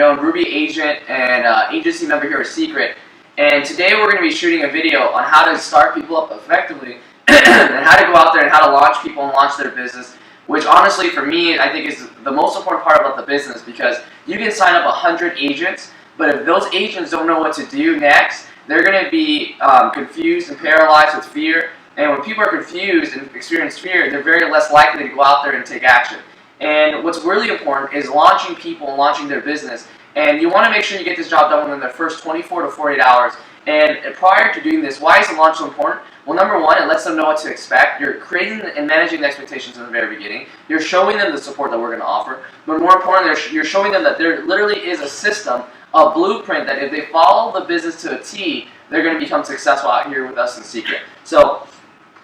Doan, Ruby agent and agency member here at Secret. And today we're going to be shooting a video on how to start people up effectively and how to go out there and how to launch people and launch their business, which honestly for me I think is the most important part about the business, because you can sign up 100 agents, but if those agents don't know what to do next, they're going to be confused and paralyzed with fear. And when people are confused and experience fear, they're very less likely to go out there and take action. And what's really important is launching people and launching their business. And you want to make sure you get this job done within the first 24 to 48 hours. And prior to doing this, why is the launch so important? Well, number one, it lets them know what to expect. You're creating and managing the expectations in the very beginning. You're showing them the support that we're going to offer. But more importantly, you're showing them that there literally is a system, a blueprint, that if they follow the business to a T, they're going to become successful out here with us in Secret. So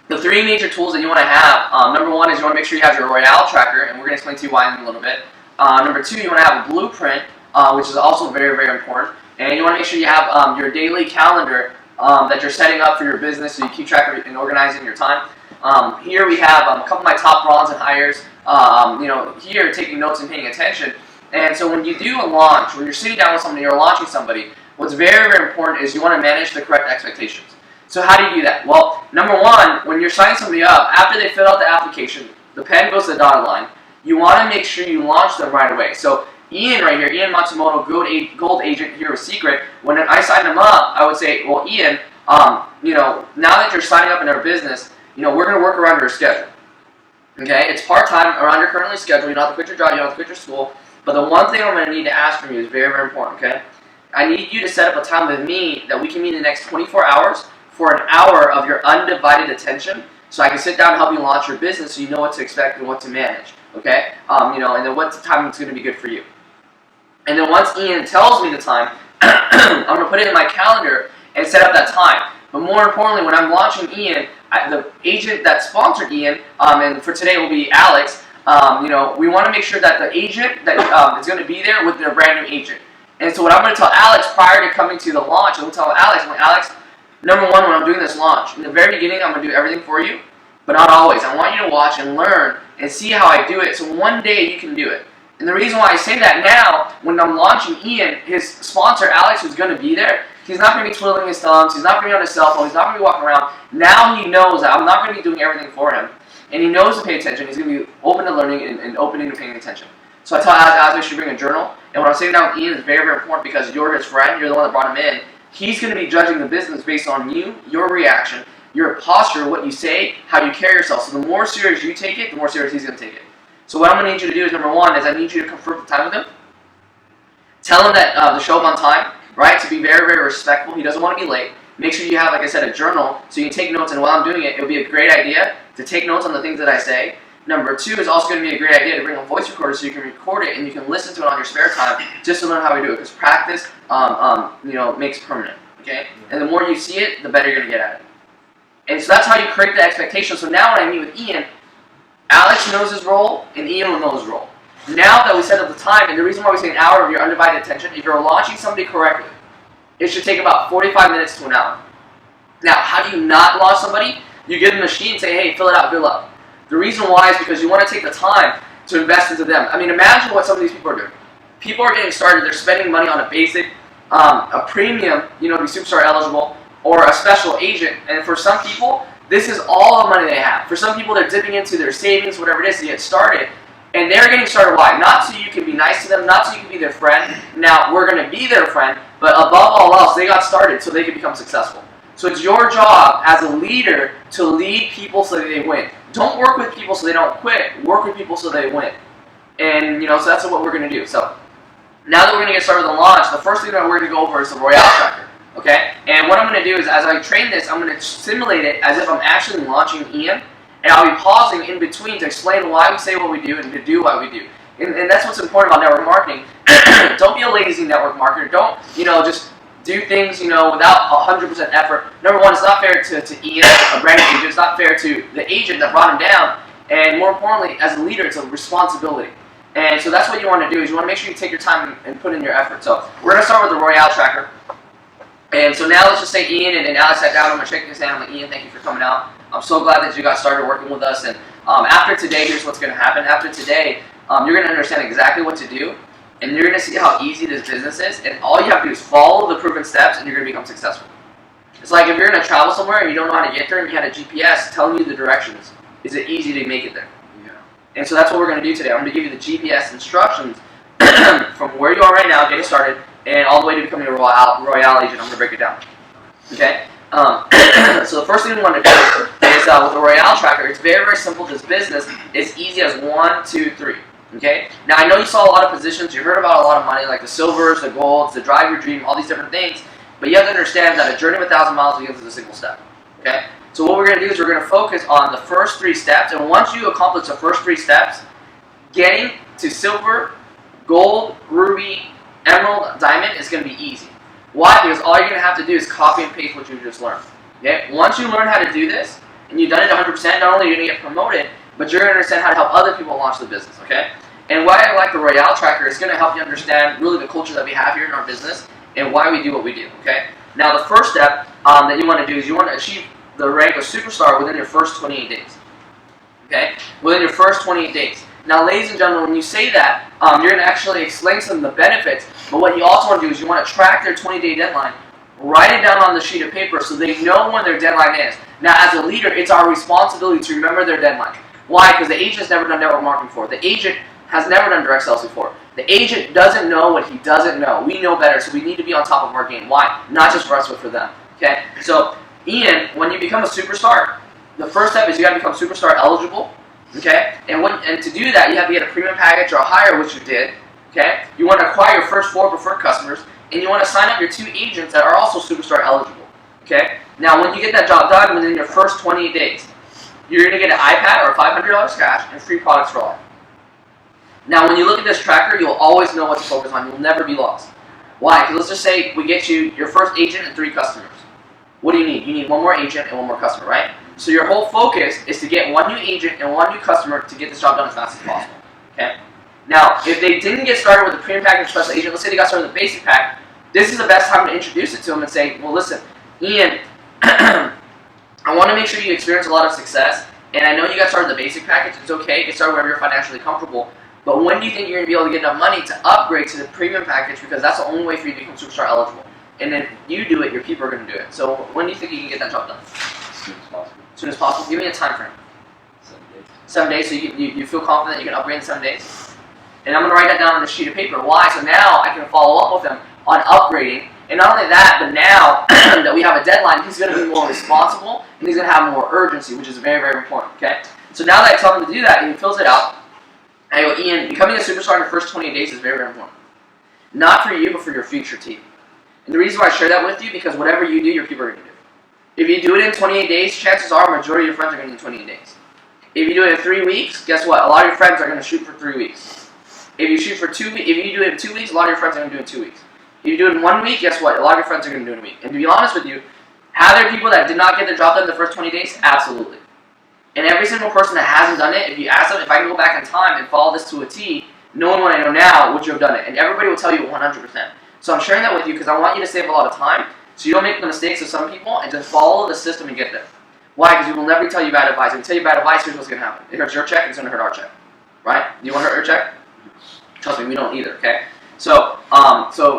the three major tools that you want to have, number one is you want to make sure you have your Royale tracker, and we're going to explain to you why in a little bit. Number two, you want to have a blueprint, which is also very, very important. And you want to make sure you have your daily calendar that you're setting up for your business, so you keep track of it and organizing your time. Here we have a couple of my top bronze and hires, here taking notes and paying attention. And so when you do a launch, when you're sitting down with somebody, you're launching somebody, what's very, very important is you want to manage the correct expectations. So how do you do that? Well, number one, when you're signing somebody up, after they fill out the application, the pen goes to the dotted line, you want to make sure you launch them right away. So Ian right here, Ian Matsumoto, gold agent here with Secret, when I signed him up, I would say, well, Ian, now that you're signing up in our business, we're going to work around your schedule. Okay? It's part-time, around your currently schedule. You don't have to quit your job, you don't have to quit your school. But the one thing I'm going to need to ask from you is very, very important, okay? I need you to set up a time with me that we can meet in the next 24 hours for an hour of your undivided attention, so I can sit down and help you launch your business so you know what to expect and what to manage, okay? And then what time it's going to be good for you. And then once Ian tells me the time, I'm going to put it in my calendar and set up that time. But more importantly, when I'm launching Ian, the agent that sponsored Ian, and for today will be Alex, we want to make sure that the agent that is going to be there with their brand new agent. And so what I'm going to tell Alex prior to coming to the launch, I'm going to tell Alex, number one, when I'm doing this launch, in the very beginning, I'm going to do everything for you, but not always. I want you to watch and learn and see how I do it, so one day you can do it. And the reason why I say that now, when I'm launching Ian, his sponsor, Alex, who's going to be there, he's not going to be twiddling his thumbs, he's not going to be on his cell phone, he's not going to be walking around. Now he knows that I'm not going to be doing everything for him, and he knows to pay attention. He's going to be open to learning and open to paying attention. So I tell Alex, you should bring a journal, and when I'm sitting down with Ian, it's very, very important because you're his friend, you're the one that brought him in. He's going to be judging the business based on you, your reaction, your posture, what you say, how you carry yourself. So the more serious you take it, the more serious he's going to take it. So what I'm going to need you to do is, number one, is I need you to confirm the time with him. Tell him that to show up on time, right? To be very, very respectful. He doesn't want to be late. Make sure you have, like I said, a journal so you can take notes. And while I'm doing it, it'll be a great idea to take notes on the things that I say. Number two is also going to be a great idea to bring a voice recorder so you can record it and you can listen to it on your spare time just to learn how we do it. Because practice, makes permanent. Okay? And the more you see it, the better you're going to get at it. And so that's how you create the expectation. So now when I meet with Ian, Alex knows his role and Ian will know his role. Now that we set up the time, and the reason why we say an hour of your undivided attention, if you're launching somebody correctly, it should take about 45 minutes to an hour. Now, how do you not launch somebody? You give them a sheet and say, hey, fill it out, good luck. The reason why is because you want to take the time to invest into them. I mean, imagine what some of these people are doing. People are getting started, they're spending money on a basic, a premium, to be superstar eligible, or a special agent, and for some people, this is all the money they have. For some people, they're dipping into their savings, whatever it is, to get started. And they're getting started, why? Not so you can be nice to them, not so you can be their friend. Now, we're going to be their friend, but above all else, they got started so they can become successful. So it's your job as a leader to lead people so that they win. Don't work with people so they don't quit. Work with people so they win. And, so that's what we're going to do. So now that we're going to get started with the launch, the first thing that we're going to go over is the Royale tracker. Okay? And what I'm going to do is, as I train this, I'm going to simulate it as if I'm actually launching Ian, and I'll be pausing in between to explain why we say what we do and to do what we do. And that's what's important about network marketing. Don't be a lazy network marketer. Don't, just do things, without 100% effort. Number one, it's not fair to Ian, a brand new agent. It's not fair to the agent that brought him down. And more importantly, as a leader, it's a responsibility. And so that's what you want to do, is you want to make sure you take your time and put in your effort. So we're going to start with the Royale tracker. And so now let's just say Ian and Alex sat down. I'm going to shake his hand. I'm like, Ian, thank you for coming out. I'm so glad that you got started working with us. And after today, here's what's going to happen. After today, you're going to understand exactly what to do. and you're going to see how easy this business is, and all you have to do is follow the proven steps, and you're going to become successful. It's like if you're going to travel somewhere and you don't know how to get there, and you had a GPS telling you the directions. Is it easy to make it there? Yeah. And so that's what we're going to do today. I'm going to give you the GPS instructions from where you are right now, getting started, and all the way to becoming a royale agent. I'm going to break it down. Okay? So the first thing we want to do is with the royale tracker, it's very, very simple. This business is easy as 1, 2, 3. Okay? Now, I know you saw a lot of positions. You heard about a lot of money, like the silvers, the golds, the drive your dream, all these different things. But you have to understand that a journey of 1,000 miles begins with a single step. Okay? So what we're going to do is we're going to focus on the first 3 steps. And once you accomplish the first 3 steps, getting to silver, gold, ruby, emerald, diamond is going to be easy. Why? Because all you're going to have to do is copy and paste what you just learned. Okay? Once you learn how to do this, and you've done it 100%, not only are you going to get promoted, but you're going to understand how to help other people launch the business. Okay? And why I like the royale tracker is going to help you understand really the culture that we have here in our business and why we do what we do. Okay? Now the first step that you want to do is you want to achieve the rank of superstar within your first 28 days. Okay? Within your first 28 days. Now, ladies and gentlemen, when you say that, you're going to actually explain some of the benefits, but what you also want to do is you want to track their 20-day deadline, write it down on the sheet of paper so they know when their deadline is. Now, as a leader, it's our responsibility to remember their deadline. Why? Because the agent has never done network marketing before. The agent has never done direct sales before. The agent doesn't know what he doesn't know. We know better, so we need to be on top of our game. Why? Not just for us, but for them. Okay? So, Ian, when you become a superstar, the first step is you got to become superstar eligible. Okay? And to do that, you have to get a premium package or a higher, which you did. Okay? You want to acquire your first 4 preferred customers, and you want to sign up your 2 agents that are also superstar eligible. Okay? Now, when you get that job done within your first 28 days, you're going to get an iPad or $500 cash and free products for life. Now, when you look at this tracker, you'll always know what to focus on. You'll never be lost. Why? Because let's just say we get you your first agent and 3 customers. What do you need? You need 1 more agent and 1 more customer, right? So your whole focus is to get 1 new agent and 1 new customer to get this job done as fast as possible. Okay? Now, if they didn't get started with the premium package special agent, let's say they got started with the basic pack, this is the best time to introduce it to them and say, well, listen, Ian, I want to make sure you experience a lot of success, and I know you got started with the basic package. It's okay. Get started wherever you're financially comfortable. But when do you think you're going to be able to get enough money to upgrade to the premium package? Because that's the only way for you to become superstar eligible. And then you do it, your people are going to do it. So when do you think you can get that job done? As soon as possible. As soon as possible. Give me a time frame. 7 days. 7 days. So you feel confident you can upgrade in 7 days? And I'm going to write that down on a sheet of paper. Why? So now I can follow up with them on upgrading. And not only that, but now that we have a deadline, he's going to be more responsible and he's going to have more urgency, which is very, very important. Okay? So now that I tell him to do that, and he fills it out, I go, Ian, becoming a superstar in your first 28 days is very, very important. Not for you, but for your future team. And the reason why I share that with you, because whatever you do, your people are going to do. If you do it in 28 days, chances are a majority of your friends are going to do 28 days. If you do it in 3 weeks, guess what? A lot of your friends are going to shoot for 3 weeks. If you shoot for 2 weeks, if you do it in 2 weeks, a lot of your friends are going to do it in 2 weeks. If you do it in 1 week, guess what? A lot of your friends are going to do it in a week. And to be honest with you, have there people that did not get their job done in the first 20 days? Absolutely. And every single person that hasn't done it, if you ask them, if I can go back in time and follow this to a T, knowing what I know now, would you have done it? And everybody will tell you 100%. So I'm sharing that with you because I want you to save a lot of time so you don't make the mistakes of some people and just follow the system and get there. Why? Because we will never tell you bad advice. If we tell you bad advice, here's what's going to happen. It hurts your check, it's going to hurt our check. Right? You want to hurt your check? Trust me, we don't either, okay? So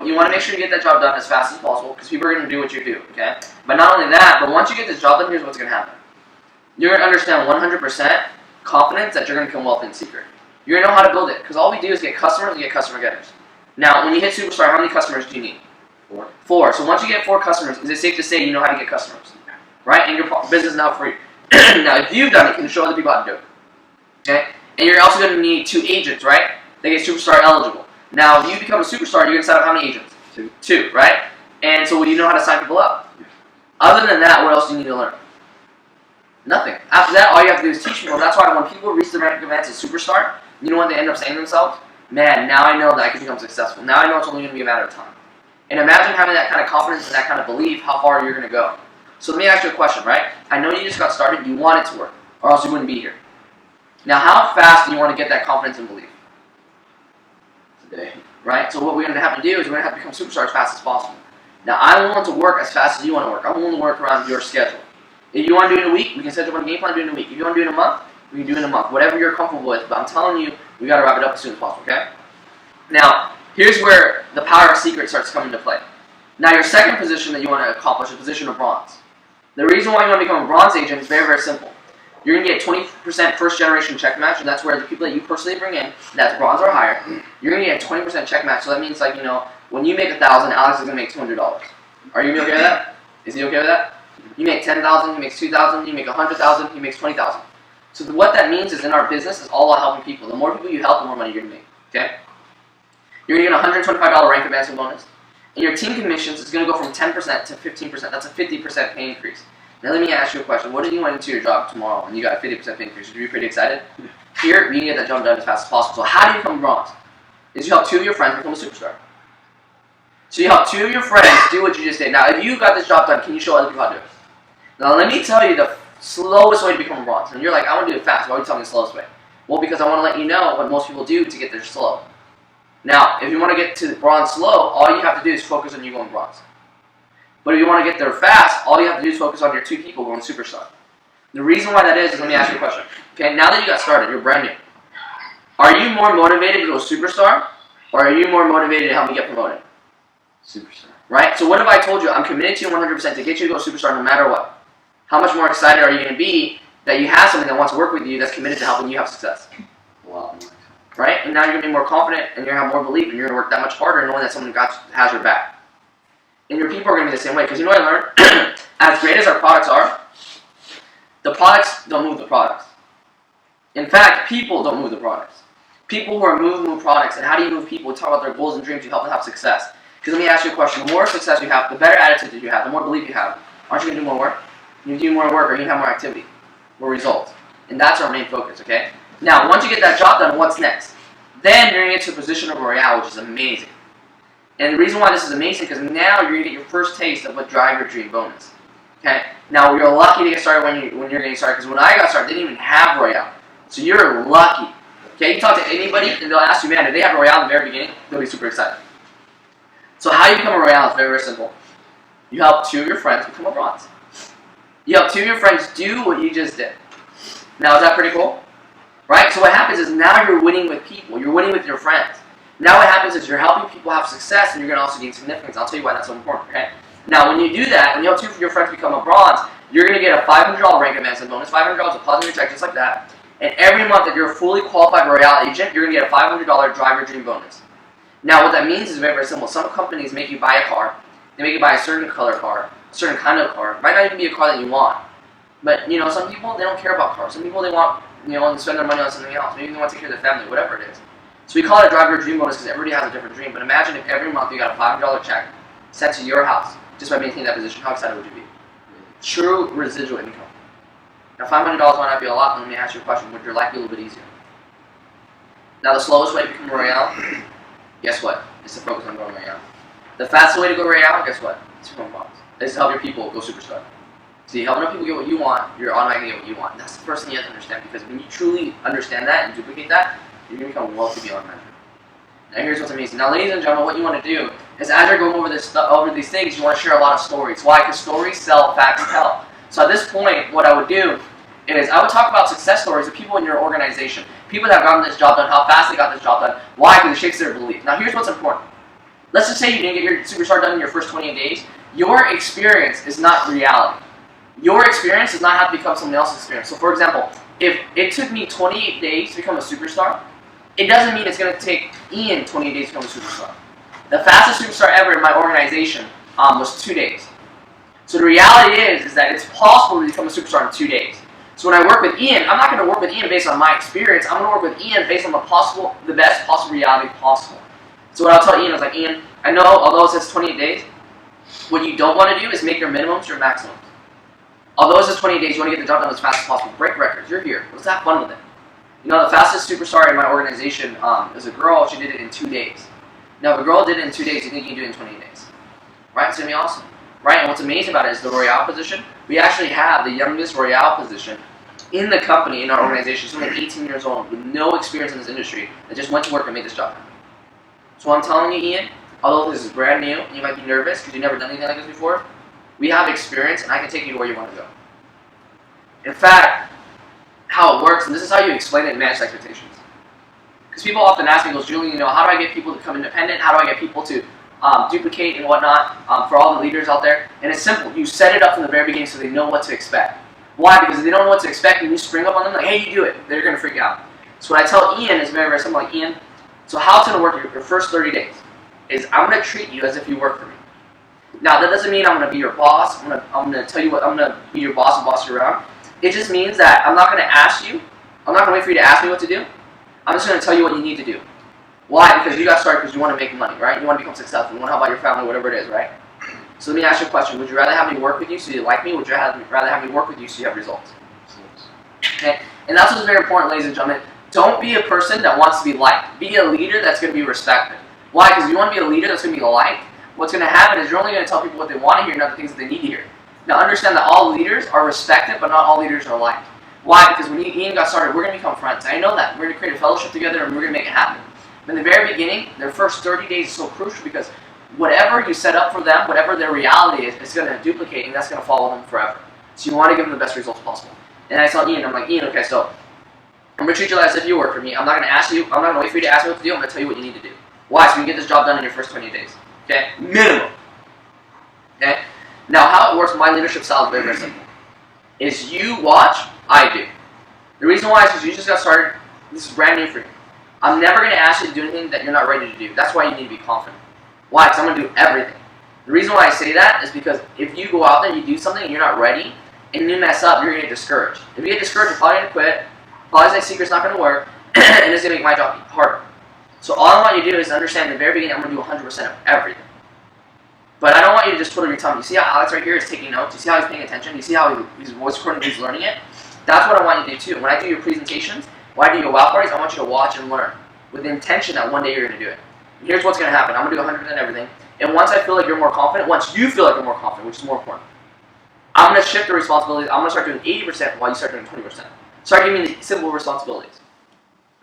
you want to make sure you get that job done as fast as possible because people are going to do what you do, okay? But not only that, but once you get this job done, here's what's going to happen. You're going to understand 100% confidence that you're going to become wealthy in secret. You're going to know how to build it because all we do is get customers and get customer getters. Now, when you hit superstar, how many customers do you need? 4. 4. So once you get 4 customers, is it safe to say you know how to get customers? Right? And your business is now free. Now, if you've done it, you can show other people how to do it. Okay? And you're also going to need 2 agents, right? They get superstar eligible. Now, if you become a superstar, you're going to set up how many agents? 2, right? And so, do you know how to sign people up? Yeah. Other than that, what else do you need to learn? Nothing. After that, all you have to do is teach people. That's why when people reach the rank of advance as superstar, you know what they end up saying to themselves? Man, now I know that I can become successful. Now I know it's only going to be a matter of time. And imagine having that kind of confidence and that kind of belief, how far you're going to go. So let me ask you a question, right? I know you just got started. You want it to work, or else you wouldn't be here. Now, how fast do you want to get that confidence and belief? Today. Right? So what we're going to have to do is we're going to have to become superstars as fast as possible. Now, I'm willing to work as fast as you want to work. I'm willing to work around your schedule. If you want to do it in a week, we can set you up on a game plan, do it in a week. If you want to do it in a month, we can do it in a month. Whatever you're comfortable with. But I'm telling you, we got to wrap it up as soon as possible, okay? Now, Here's where the power of secret starts coming into play. Now, your second position that you want to accomplish is the position of bronze. The reason why you want to become a bronze agent is very, very simple. You're going to get 20% first generation check match, and that's where the people that you personally bring in, that's bronze or higher, you're going to get a 20% check match. So that means, like, you know, when you make $1,000, Alex is going to make $200. Are you okay with that? Is he okay with that? You make $10,000, he makes $2,000, you make $100,000, he makes $20,000. So what that means is in our business is all about helping people. The more people you help, the more money you're going to make. Okay? You're going to get a $125 rank advancement bonus. And your team commissions is going to go from 10% to 15%. That's a 50% pay increase. Now let me ask you a question. What if you went into your job tomorrow and you got a 50% pay increase? Would you be pretty excited? Here, you can get that job done as fast as possible. So how do you become bronze? Is you help 2 of your friends become a superstar. So you help 2 of your friends do what you just did. Now if you got this job done, can you show other people how to do it? Now let me tell you the slowest way to become a bronze. And you're like, I want to do it fast. Why are you telling me the slowest way? Well, because I want to let you know what most people do to get there slow. Now, if you want to get to bronze slow, all you have to do is focus on you going bronze. But if you want to get there fast, all you have to do is focus on your 2 people going superstar. The reason why that is let me ask you a question. Okay, now that you got started, you're brand new. Are you more motivated to go superstar, or are you more motivated to help me get promoted? Superstar. Right? So what if I told you I'm committed to you 100% to get you to go superstar no matter what? How much more excited are you going to be that you have something that wants to work with you that's committed to helping you have success? A lot more. Right? And now you're going to be more confident and you're going to have more belief and you're going to work that much harder knowing that someone has your back. And your people are going to be the same way. Because you know what I learned? As great as our products are, the products don't move the products. In fact, people don't move the products. People who are move products. And how do you move people? We talk about their goals and dreams. You help them have success. Because let me ask you a question. The more success you have, the better attitude that you have, the more belief you have. Aren't you going to do more work? You do more work or you have more activity, more results. And that's our main focus, okay? Now, once you get that job done, what's next? Then you're going to get to a position of royale, which is amazing. And the reason why this is amazing is because now you're going to get your first taste of what drive your dream bonus. Okay? Now, you're lucky to get started when you're getting started, because when I got started, they didn't even have royale. So you're lucky. Okay? You talk to anybody, and they'll ask you, man, did they have royale in the very beginning? They'll be super excited. So how you become a royale is very, very simple. You help 2 of your friends become a bronze. You help 2 of your friends do what you just did. Now, is that pretty cool? Right? So what happens is now you're winning with people. You're winning with your friends. Now what happens is you're helping people have success and you're going to also gain significance. I'll tell you why that's so important, okay? Now, when you do that, when you help 2 of your friends become a bronze, you're going to get a $500 rank advancement bonus. $500 deposit in your check, just like that. And every month that you're a fully qualified royale agent, you're going to get a $500 drive your dream bonus. Now, what that means is very, very simple. Some companies make you buy a car. They make you buy a certain color car, a certain kind of car. It might not even be a car that you want. But, you know, some people, they don't care about cars. Some people, they want, you know, to spend their money on something else. Maybe they want to take care of their family, whatever it is. So we call it a drive your dream bonus because everybody has a different dream. But imagine if every month you got a $500 check sent to your house just by maintaining that position. How excited would you be? True residual income. Now, $500 might not be a lot, but let me ask you a question. Would your life be a little bit easier? Now, the slowest way to become a royale, guess what? It's to focus on going royale. The fastest way to go royale, guess what? It's to become bronze. It's to help your people go superstar. See, helping other people get what you want, you're automatically going to get what you want. And that's the first thing you have to understand, because when you truly understand that and duplicate that, you're going to become wealthy beyond measure. Now here's what's amazing. Now, ladies and gentlemen, what you want to do is as you're going over these things, you want to share a lot of stories. Why? Because stories sell, facts tell. So at this point, what I would do is I would talk about success stories of people in your organization. People that have gotten this job done, how fast they got this job done. Why? Because it shakes their belief. Now here's what's important. Let's just say you didn't get your superstar done in your first 28 days. Your experience is not reality. Your experience does not have to become someone else's experience. So for example, if it took me 28 days to become a superstar, it doesn't mean it's going to take Ian 28 days to become a superstar. The fastest superstar ever in my organization was 2 days. So the reality is that it's possible to become a superstar in 2 days. So when I work with Ian, I'm not going to work with Ian based on my experience. I'm going to work with Ian based on the best possible reality possible. So what I'll tell Ian is like, Ian, I know although it says 28 days, what you don't want to do is make your minimums your maximums. Although it says 28 days, you want to get the job done as fast as possible. Break records. You're here. Let's have fun with it. You know, the fastest superstar in my organization is a girl. She did it in 2 days. Now, if a girl did it in 2 days, you think you can do it in 28 days. Right? It's going to be awesome. Right? And what's amazing about it is the royale position. We actually have the youngest royale position in the company, in our organization. Someone like 18 years old with no experience in this industry that just went to work and made this job happen. So I'm telling you, Ian, although this is brand new, and you might be nervous because you've never done anything like this before, we have experience, and I can take you to where you want to go. In fact, how it works, and this is how you explain it and manage expectations. Because people often ask me, goes, Julian, how do I get people to become independent? How do I get people to duplicate and whatnot for all the leaders out there? And it's simple. You set it up from the very beginning so they know what to expect. Why? Because if they don't know what to expect and you spring up on them like, hey, you do it, they're going to freak out. So what I tell Ian is very, very simple. Like, Ian, so how it's going to work your first 30 days is I'm going to treat you as if you work for me. Now, that doesn't mean I'm going to be your boss. I'm going to tell you what, I'm going to be your boss and boss you around. It just means that I'm not going to ask you. I'm not going to wait for you to ask me what to do. I'm just going to tell you what you need to do. Why? Because you got started because you want to make money, right? You want to become successful. You want to help out your family, whatever it is, right? So let me ask you a question. Would you rather have me work with you so you like me? Or would you rather have me work with you so you have results? Okay? And that's what's very important, ladies and gentlemen. Don't be a person that wants to be liked. Be a leader that's going to be respected. Why? Because if you want to be a leader that's going to be liked, what's going to happen is you're only going to tell people what they want to hear, not the things that they need to hear. Now understand that all leaders are respected, but not all leaders are liked. Why? Because when Ian got started, we're going to become friends. I know that. We're going to create a fellowship together and we're going to make it happen. But in the very beginning, their first 30 days is so crucial because whatever you set up for them, whatever their reality is, it's going to duplicate and that's going to follow them forever. So you want to give them the best results possible. And I tell Ian, I'm like, Ian, okay, so I'm going to treat you as if you work for me. I'm not going to ask you, I'm not going to wait for you to ask me what to do. I'm going to tell you what you need to do. Why? So you can get this job done in your first 20 days. Okay? Minimum. Okay? Now, how it works, my leadership style is very, very simple. Is you watch, I do. The reason why is because you just got started. This is brand new for you. I'm never going to ask you to do anything that you're not ready to do. That's why you need to be confident. Why? Because I'm going to do everything. The reason why I say that is because if you go out there and you do something and you're not ready, and you mess up, you're going to get discouraged. If you get discouraged, you're probably going to quit. Probably that secret's not going to work, and it's going to make my job harder. So all I want you to do is understand in the very beginning, I'm going to do 100% of everything. But I don't want you to just twiddle your tongue. You see how Alex right here is taking notes? You see how he's paying attention? You see how his voice recording, he's learning it? That's what I want you to do too. When I do your presentations, when I do your wow parties, I want you to watch and learn with the intention that one day you're going to do it. And here's what's going to happen. I'm going to do 100% everything. And once I feel like you're more confident, once you feel like you're more confident, which is more important, I'm going to shift the responsibilities. I'm going to start doing 80% while you start doing 20%. Start giving me the simple responsibilities.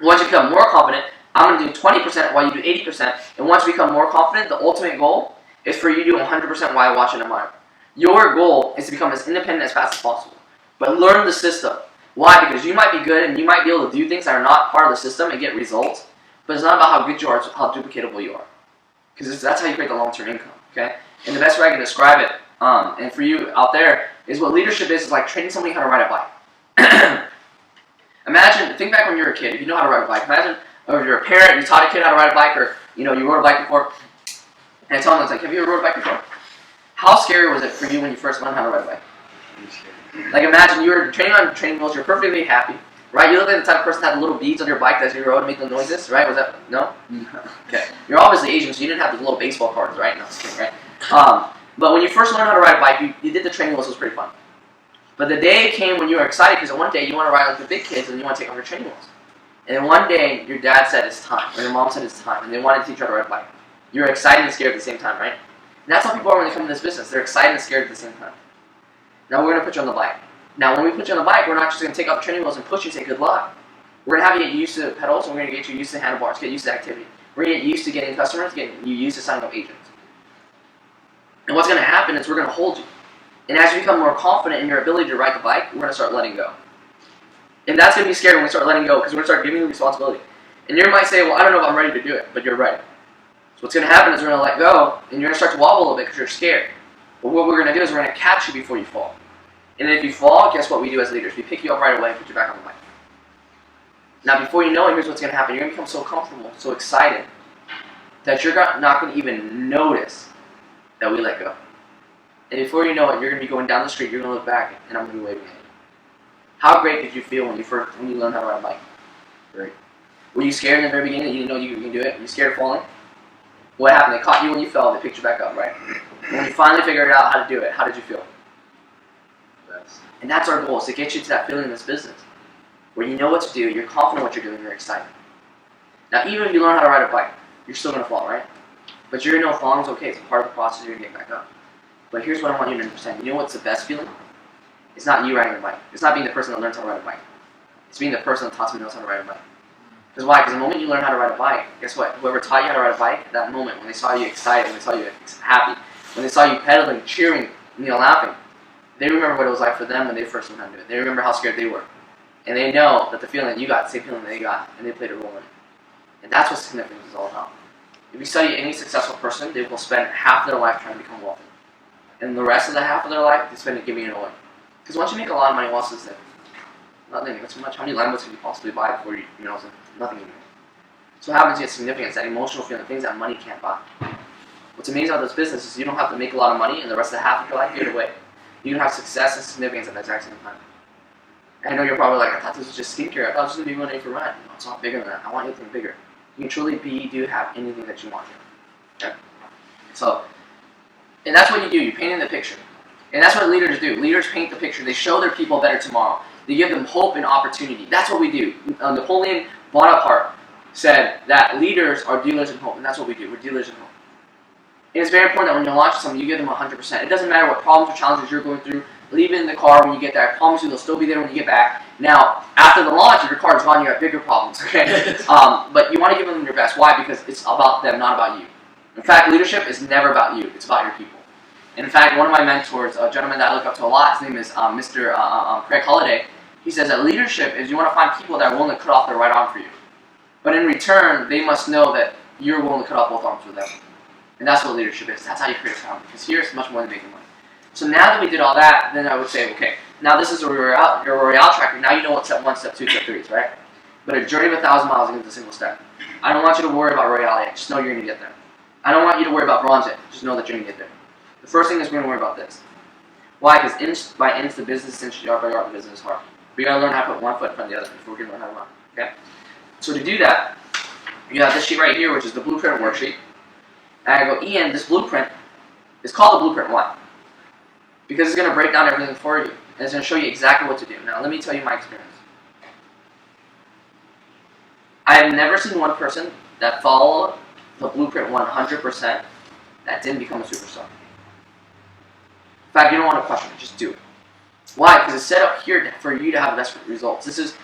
Once you become more confident, I'm going to do 20% while you do 80%. And once you become more confident, the ultimate goal is for you to do 100% while watching and admire. Your goal is to become as independent as fast as possible. But learn the system. Why? Because you might be good and you might be able to do things that are not part of the system and get results. But it's not about how good you are, it's how duplicatable you are. Because that's how you create the long-term income. Okay? And the best way I can describe it, and for you out there, is what leadership is like training somebody how to ride a bike. Imagine, think back when you were a kid, if you know how to ride a bike. Imagine if you're a parent, you taught a kid how to ride a bike, or you rode a bike before. And I tell them, it's like, have you ever rode a bike before? How scary was it for you when you first learned how to ride a bike? Like imagine you were training on training wheels, you're perfectly happy, right? You look like the type of person that had the little beads on your bike as you rode to make the noises, right? Was that, no? Okay. You're obviously Asian, so you didn't have the little baseball cards, right? No, just kidding, right? But when you first learned how to ride a bike, you did the training wheels, it was pretty fun. But the day came when you were excited because one day you want to ride like the big kids and you want to take off your training wheels. And then one day your dad said it's time, or your mom said it's time, and they wanted to teach you how to ride a bike. You were excited and scared at the same time, right? And that's how people are when they come in this business. They're excited and scared at the same time. Now we're going to put you on the bike. Now when we put you on the bike, we're not just going to take off the training wheels and push you and say good luck. We're going to have you get used to the pedals, and we're going to get you used to the handlebars, get used to the activity. We're going to get used to getting customers, getting you used to signing up agents. And what's going to happen is we're going to hold you. And as you become more confident in your ability to ride the bike, we're going to start letting go. And that's going to be scary when we start letting go because we're going to start giving you responsibility. And you might say, well, I don't know if I'm ready to do it, but you're ready. So what's going to happen is we're going to let go, and you're going to start to wobble a little bit because you're scared. But what we're going to do is we're going to catch you before you fall. And if you fall, guess what we do as leaders? We pick you up right away and put you back on the bike. Now before you know it, here's what's going to happen. You're going to become so comfortable, so excited, that you're not going to even notice that we let go. And before you know it, you're going to be going down the street, you're going to look back, and I'm going to be waving at you. How great did you feel when you learned how to ride a bike? Great. Were you scared in the very beginning that you didn't know you could do it? Were you scared of falling? What happened? They caught you when you fell, they picked you back up, right? When you finally figured out how to do it, how did you feel? Best. And that's our goal, is to get you to that feeling in this business, where you know what to do, you're confident in what you're doing, you're excited. Now even if you learn how to ride a bike, you're still going to fall, right? But you're going to know falling is okay, it's part of the process, you're going to get back up. But here's what I want you to understand. You know what's the best feeling? It's not you riding a bike. It's not being the person that learns how to ride a bike. It's being the person that taught someone else how to ride a bike. Because why? Because the moment you learn how to ride a bike, guess what? Whoever taught you how to ride a bike, that moment, when they saw you excited, when they saw you happy, when they saw you pedaling, cheering, laughing, they remember what it was like for them when they first learned how to do it. They remember how scared they were. And they know that the feeling that you got, the same feeling that they got, and they played a role in it. And that's what significance is all about. If you study any successful person, they will spend half their life trying to become wealthy. And the rest of the half of their life, they spend it giving it away. Because once you make a lot of money, what's this thing? Nothing. That's too much. How many Lambos can you possibly buy before you know, it's nothing anymore. So what happens to get significance, that emotional feeling, things that money can't buy. What's amazing about this business is you don't have to make a lot of money and the rest of the half of your life give it away. You can have success and significance at the exact same time. And I know you're probably like, I thought this was just skincare. I thought it was going to be money for rent. No, it's a lot bigger than that. I want anything bigger. You can truly do have anything that you want here. Okay? So, and that's what you do. You paint in the picture. And that's what leaders do. Leaders paint the picture. They show their people a better tomorrow. They give them hope and opportunity. That's what we do. Napoleon Bonaparte said that leaders are dealers in hope. And that's what we do. We're dealers in hope. And it's very important that when you're launching something, you give them 100%. It doesn't matter what problems or challenges you're going through. Leave it in the car when you get there. I promise you they'll still be there when you get back. Now, after the launch, if your car is gone, you have bigger problems. Okay? But you want to give them your best. Why? Because it's about them, not about you. In fact, leadership is never about you. It's about your people. And in fact, one of my mentors, a gentleman that I look up to a lot, his name is Mr. Craig Holliday. He says that leadership is you want to find people that are willing to cut off their right arm for you. But in return, they must know that you're willing to cut off both arms for them. And that's what leadership is. That's how you create a family. Because here it's much more than making money. So now that we did all that, then I would say, okay, now this is your royale tracker. Now you know what step 1, step 2, step 3 is, right? But a journey of 1,000 miles against a single step. I don't want you to worry about royale yet. Just know you're going to get there. I don't want you to worry about bronze yet. Just know that you're going to get there. The first thing is we're going to worry about this. Why? Because inch by inch the business, inch yard by yard the business is hard. We got to learn how to put one foot in front of the other before we can learn how to run. Okay? So to do that, you have this sheet right here, which is the blueprint worksheet. And I go, Ian, this blueprint is called the Blueprint 1. Because it's going to break down everything for you. And it's going to show you exactly what to do. Now, let me tell you my experience. I have never seen one person that followed the Blueprint 100% that didn't become a superstar. In fact, you don't want to question it. Just do it. Why? Because it's set up here for you to have the best results. This is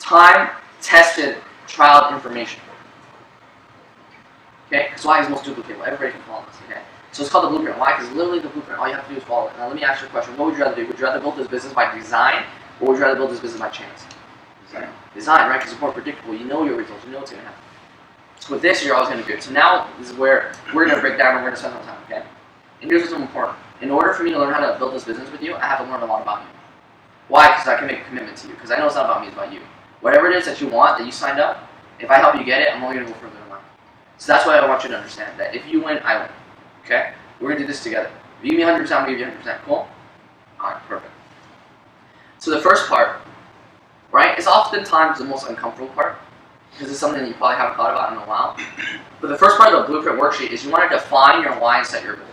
time-tested, trial information. Okay? Because why is the most duplicatable? Everybody can follow this. Okay? So it's called the blueprint. Why? Because literally the blueprint, all you have to do is follow it. Now let me ask you a question. What would you rather do? Would you rather build this business by design, or would you rather build this business by chance? Design. Design, right? Because it's more predictable. You know your results. You know what's going to happen. So with this, you're always going to do it. So now this is where we're going to break down and we're going to spend some time, okay? And here's what's important. In order for me to learn how to build this business with you, I have to learn a lot about you. Why? Because I can make a commitment to you. Because I know it's not about me, it's about you. Whatever it is that you want, that you signed up, if I help you get it, I'm only going to go further in life. So that's why I want you to understand that if you win, I win. Okay? We're going to do this together. If you give me 100%, I'm going to give you 100%. Cool? Alright, perfect. So the first part, right, is oftentimes the most uncomfortable part. Because it's something that you probably haven't thought about in a while. But the first part of the blueprint worksheet is you want to define your why and set your goals.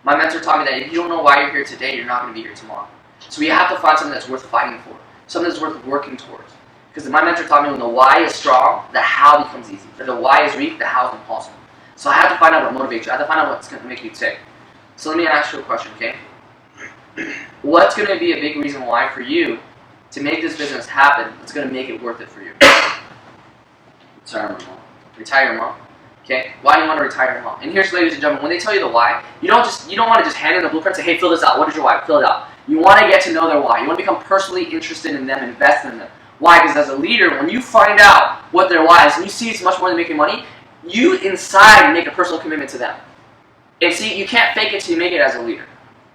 My mentor taught me that if you don't know why you're here today, you're not going to be here tomorrow. So you have to find something that's worth fighting for. Something that's worth working towards. Because my mentor taught me when the why is strong, the how becomes easy. If the why is weak, the how is impossible. So I have to find out what motivates you. I have to find out what's going to make you tick. So let me ask you a question, okay? What's going to be a big reason why for you to make this business happen that's going to make it worth it for you? Retire my mom. Retire your mom. Okay? Why do you want to retire your mom? And here's, ladies and gentlemen, when they tell you the why, you don't want to just hand in the blueprint and say, hey, fill this out. What is your why? Fill it out. You want to get to know their why. You want to become personally interested in them, invest in them. Why? Because as a leader, when you find out what their why is, and you see it's much more than making money, you inside make a personal commitment to them. And see, you can't fake it till you make it as a leader.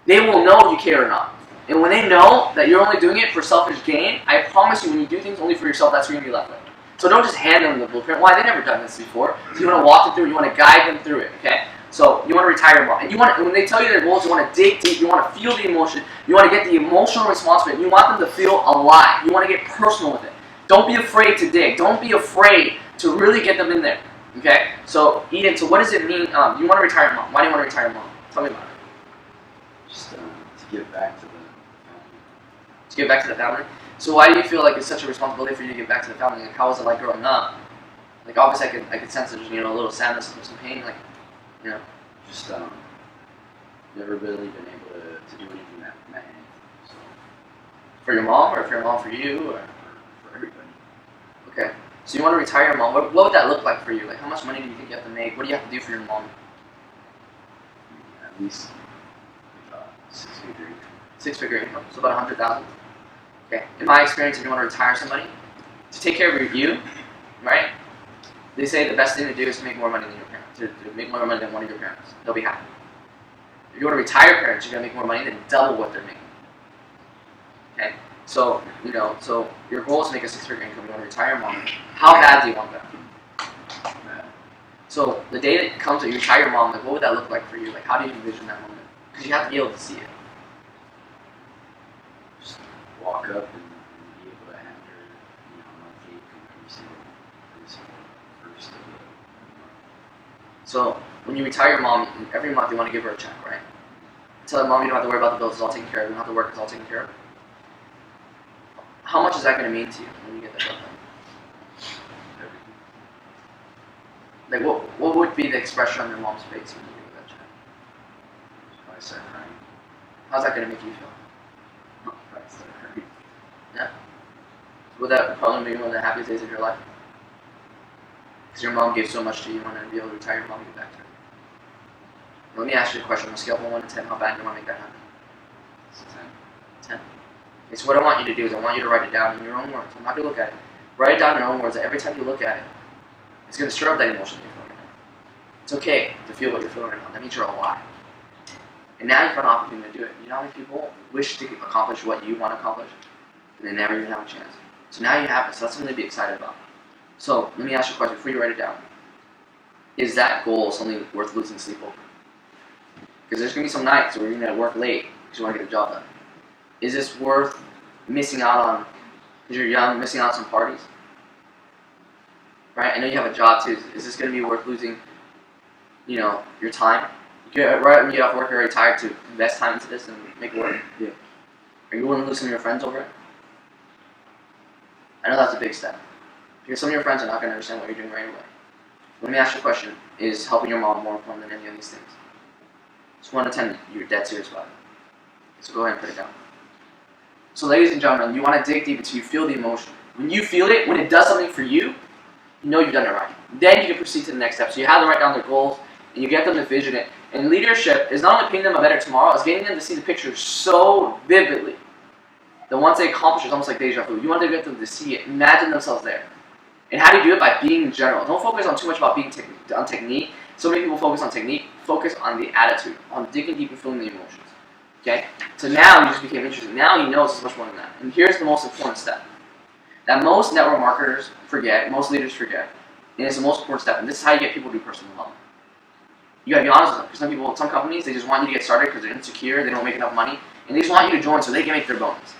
They will know if you care or not. And when they know that you're only doing it for selfish gain, I promise you, when you do things only for yourself, that's what you're going to be left with. So don't just hand them the blueprint. Why? They've never done this before. So you want to walk them through it. You want to guide them through it. Okay? So you want to retire your mom. And when they tell you their goals, you want to dig deep. You want to feel the emotion. You want to get the emotional response from it. You want them to feel alive. You want to get personal with it. Don't be afraid to dig. Don't be afraid to really get them in there. Okay? So, Eden, so what does it mean? You want to retire your mom. Why do you want to retire your mom? Tell me about it. Just to give back to the family. To give back to the family? So why do you feel like it's such a responsibility for you to give back to the family? Like, how was it like growing up? Like, obviously I could sense there's, a little sadness and some pain, like, Just never really been able to do anything that meant anything. So For your mom, or for your mom for you, or? for everybody. Okay. So you want to retire your mom. What would that look like for you? Like, how much money do you think you have to make? What do you have to do for your mom? At least 6-figure income. 6-figure income. So about 100,000. Okay. In my experience, if you want to retire somebody, to take care of you, right? They say the best thing to do is to make more money than your parents, to make more money than one of your parents. They'll be happy. If you want to retire parents, you're going to make more money than double what they're making. Okay? So, so your goal is to make a 6-figure income. You want to retire mom. How bad do you want that? So the day that comes that you retire your mom, like what would that look like for you? Like how do you envision that moment? Because you have to be able to see it. Just walk up and be able to have her, monthly increase first of the month. So when you retire your mom, every month you want to give her a check, right? Tell her, mom, you don't have to worry about the bills, it's all taken care of. You don't have to work, it's all taken care of. How much is that going to mean to you when you get that done? Like what would be the expression on your mom's face when you give her that check? I start crying. How's that going to make you feel? I start crying. Yeah. Would that probably be one of the happiest days of your life? Because your mom gave so much to you, you want to be able to retire your mom and give back to her. Let me ask you a question. On a scale from 1 to 10, how bad do you want to make that happen? It's 10. 10. Okay, so what I want you to do is I want you to write it down in your own words. I'm not going to look at it. Write it down in your own words that every time you look at it, it's going to stir up that emotion that you're feeling right now. It's okay to feel what you're feeling right now. That means you're alive. And now you've got an opportunity to do it. You know how many people wish to accomplish what you want to accomplish, and they never even have a chance. So now you have it, so that's something to be excited about. So let me ask you a question before you write it down. Is that goal something worth losing sleep over? Because there's going to be some nights where you're going to work late because you want to get the job done. Is this worth missing out on, because you're young, missing out on some parties? Right? I know you have a job too. Is this going to be worth losing, your time? Right when you get off work, you're already tired to invest time into this and make it work? Yeah. Are you willing to lose some of your friends over it? I know that's a big step. Because some of your friends are not going to understand what you're doing right away. Let me ask you a question. Is helping your mom more important than any of these things? It's 1 to 10, you're dead serious about it. So go ahead and put it down. So ladies and gentlemen, you want to dig deep until you feel the emotion. When you feel it, when it does something for you, you know you've done it right. Then you can proceed to the next step. So you have them write down their goals, and you get them to vision it. And leadership is not only painting them a better tomorrow, it's getting them to see the picture so vividly that once they accomplish it, it's almost like deja vu. You want to get them to see it, imagine themselves there. And how do you do it? By being general. Don't focus on too much about being on technique. So many people focus on technique. Focus on the attitude, on digging deep and feeling the emotions. Okay? So now you just became interested. Now you know it's much more than that. And here's the most important step that most network marketers forget, most leaders forget, and it's the most important step. And this is how you get people to do personal development. You gotta be honest with them. Because some companies, they just want you to get started because they're insecure, they don't make enough money, and they just want you to join so they can make their bonus.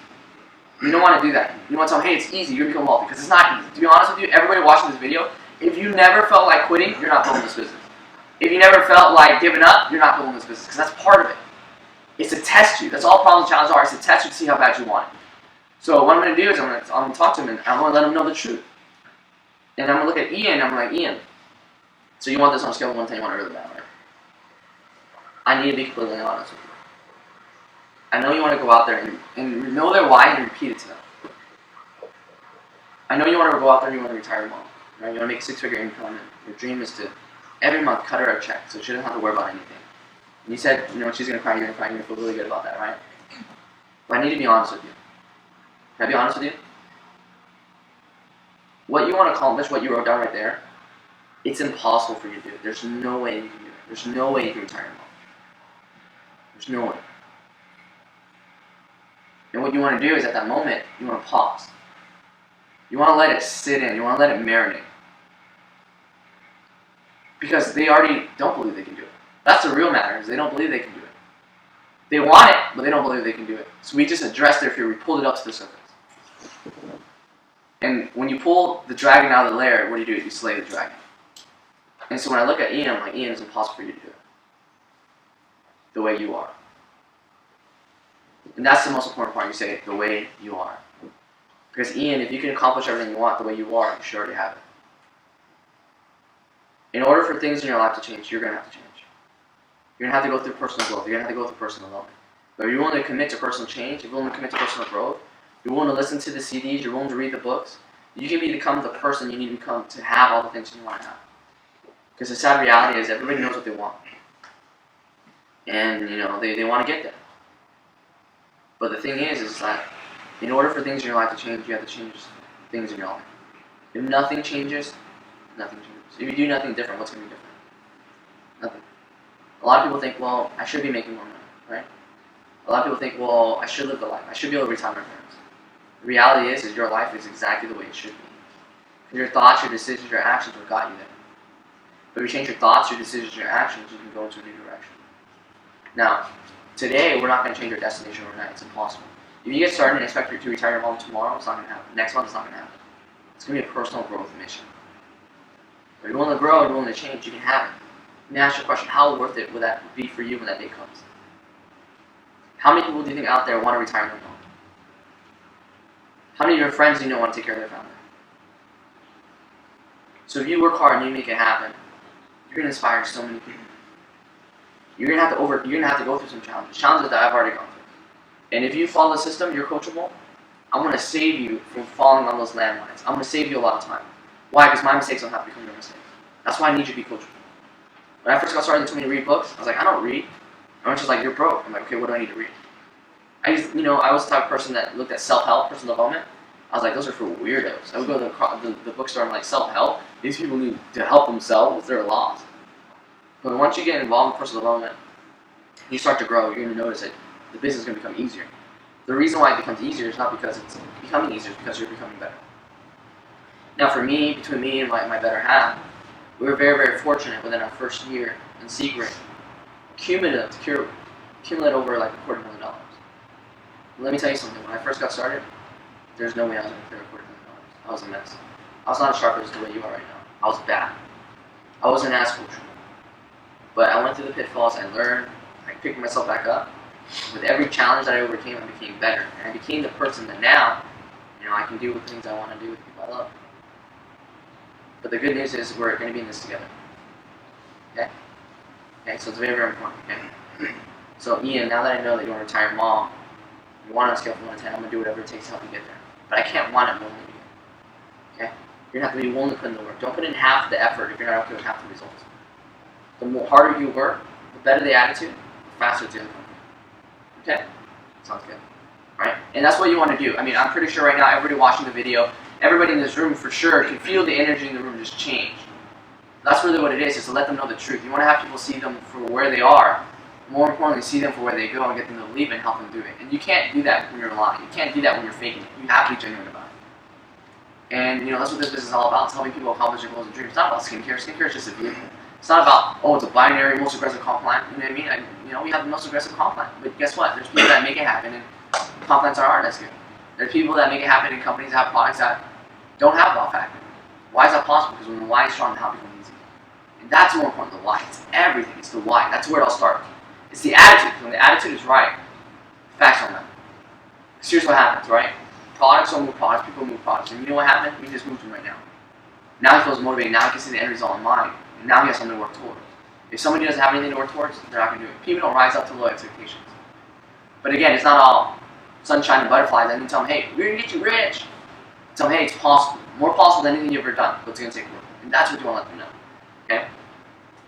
You don't want to do that. You want to tell them, hey, it's easy, you're going to become wealthy. Because it's not easy. To be honest with you, everybody watching this video, if you never felt like quitting, you're not building this business. If you never felt like giving up, you're not building this business. Because that's part of it. It's to test you. That's all problems and challenges are. It's to test you to see how bad you want it. So what I'm going to do is I'm going to talk to him, and I'm going to let him know the truth. And I'm going to look at Ian, and I'm like, Ian, so you want this on a scale of 1 to 10, you want it really bad, right? I need to be completely honest with you. I know you want to go out there and know their why and repeat it to them. I know you want to go out there and you want to retire your mom. Right? You want to make a 6-figure income, and your dream is to every month cut her a check so she doesn't have to worry about anything. And you said, she's going to cry, you're going to cry, you're going to feel really good about that, right? But I need to be honest with you. Can I be honest with you? What you want to accomplish, what you wrote down right there, it's impossible for you to do. There's no way you can do it. There's no way you can retire your mom. There's no way. And what you want to do is at that moment, you want to pause. You want to let it sit in. You want to let it marinate. Because they already don't believe they can do it. That's the real matter, is they don't believe they can do it. They want it, but they don't believe they can do it. So we just addressed their fear. We pulled it up to the surface. And when you pull the dragon out of the lair, what do? You slay the dragon. And so when I look at Ian, I'm like, Ian, it's impossible for you to do it. The way you are. And that's the most important part. You say it the way you are. Because Ian, if you can accomplish everything you want the way you are, you should already have it. In order for things in your life to change, you're going to have to change. You're going to have to go through personal growth. You're going to have to go through personal development. But if you're willing to commit to personal change, if you're willing to commit to personal growth, you're willing to listen to the CDs, you're willing to read the books, you can become the person you need to become to have all the things you want to have. Because the sad reality is everybody knows what they want. And, they want to get there. But the thing is that in order for things in your life to change, you have to change things in your life. If nothing changes, Nothing changes. If you do nothing different, what's going to be different? Nothing. A lot of people think, well, I should be making more money, right? A lot of people think, well, I should live the life. I should be able to retire my parents. The reality is your life is exactly the way it should be. Because your thoughts, your decisions, your actions will got you there. But if you change your thoughts, your decisions, your actions, you can go into a new direction. Now, today, we're not going to change our destination overnight. It's impossible. If you get started and expect to retire your home tomorrow, it's not going to happen. Next month, it's not going to happen. It's going to be a personal growth mission. If you're willing to grow, you're willing to change, you can have it. Let me ask you a question. How worth it would that be for you when that day comes? How many people do you think out there want to retire their home? How many of your friends do you know want to take care of their family? So if you work hard and you make it happen, you're going to inspire so many people. You're going to have to go through some challenges that I've already gone through. And if you follow the system, you're coachable. I'm going to save you from falling on those landmines. I'm going to save you a lot of time. Why? Because my mistakes don't have to become your mistakes. That's why I need you to be coachable. When I first got started, they told me to read books. I was like, I don't read. Everyone's just like, you're broke. I'm like, okay, what do I need to read? I was the type of person that looked at self-help, personal development. I was like, those are for weirdos. I would go to the bookstore and like, self-help? These people need to help themselves. They're lost. But once you get involved in personal development, you start to grow. You're going to notice that the business is going to become easier. The reason why it becomes easier is not because it's becoming easier, it's because you're becoming better. Now for me, between me and my better half, we were very, very fortunate within our first year in Secret, accumulate over like $250,000. Let me tell you something, when I first got started, there's no way I was going to clear $250,000. I was a mess. I was not as sharp as the way you are right now. I was bad. I wasn't as coachable. But I went through the pitfalls, I learned, I picked myself back up. With every challenge that I overcame, I became better. And I became the person that now, I can do the things I want to do with people I love. But the good news is we're going to be in this together. Okay? Okay, so it's very, very important. Okay? So Ian, now that I know that you're a retired mom, you want on a scale from 1 to 10, I'm going to do whatever it takes to help you get there. But I can't want it more than you. Okay? You're going to have to be willing to put in the work. Don't put in half the effort if you're not okay with half the results. The more harder you work, the better the attitude, the faster it's going to come. Okay? Sounds good. Right? And that's what you want to do. I'm pretty sure right now, everybody watching the video, everybody in this room for sure can feel the energy in the room just change. That's really what it is to let them know the truth. You want to have people see them for where they are. More importantly, see them for where they go and get them to believe and help them do it. And you can't do that when you're lying. You can't do that when you're faking it. You have to be genuine about it. And that's what this business is all about. It's helping people accomplish their goals and dreams. It's not about skincare. Skincare is just a vehicle. It's not about, it's a binary, most aggressive comp plan. You know what I mean? We have the most aggressive comp plan. But guess what? There's people that make it happen, and comp plans aren't as good. There's people that make it happen in companies that have products that don't have wow factor. Why is that possible? Because when the why is strong, the how becomes easy. And that's more important than the why. It's everything. It's the why. That's where it all starts. It's the attitude. When the attitude is right, facts don't matter. Here's what happens, right? Products don't move products. People move products. And you know what happened? We just moved him right now. Now he feels motivated. Now he can see the end result in mind. And now he has something to work towards. If somebody doesn't have anything to work towards, they're not going to do it. People don't rise up to low expectations. But again, it's not all sunshine and butterflies. I didn't tell them, hey, we're going to get you rich. Tell them, hey, it's possible. More possible than anything you've ever done. But it's going to take work. And that's what you want to let them know. Okay?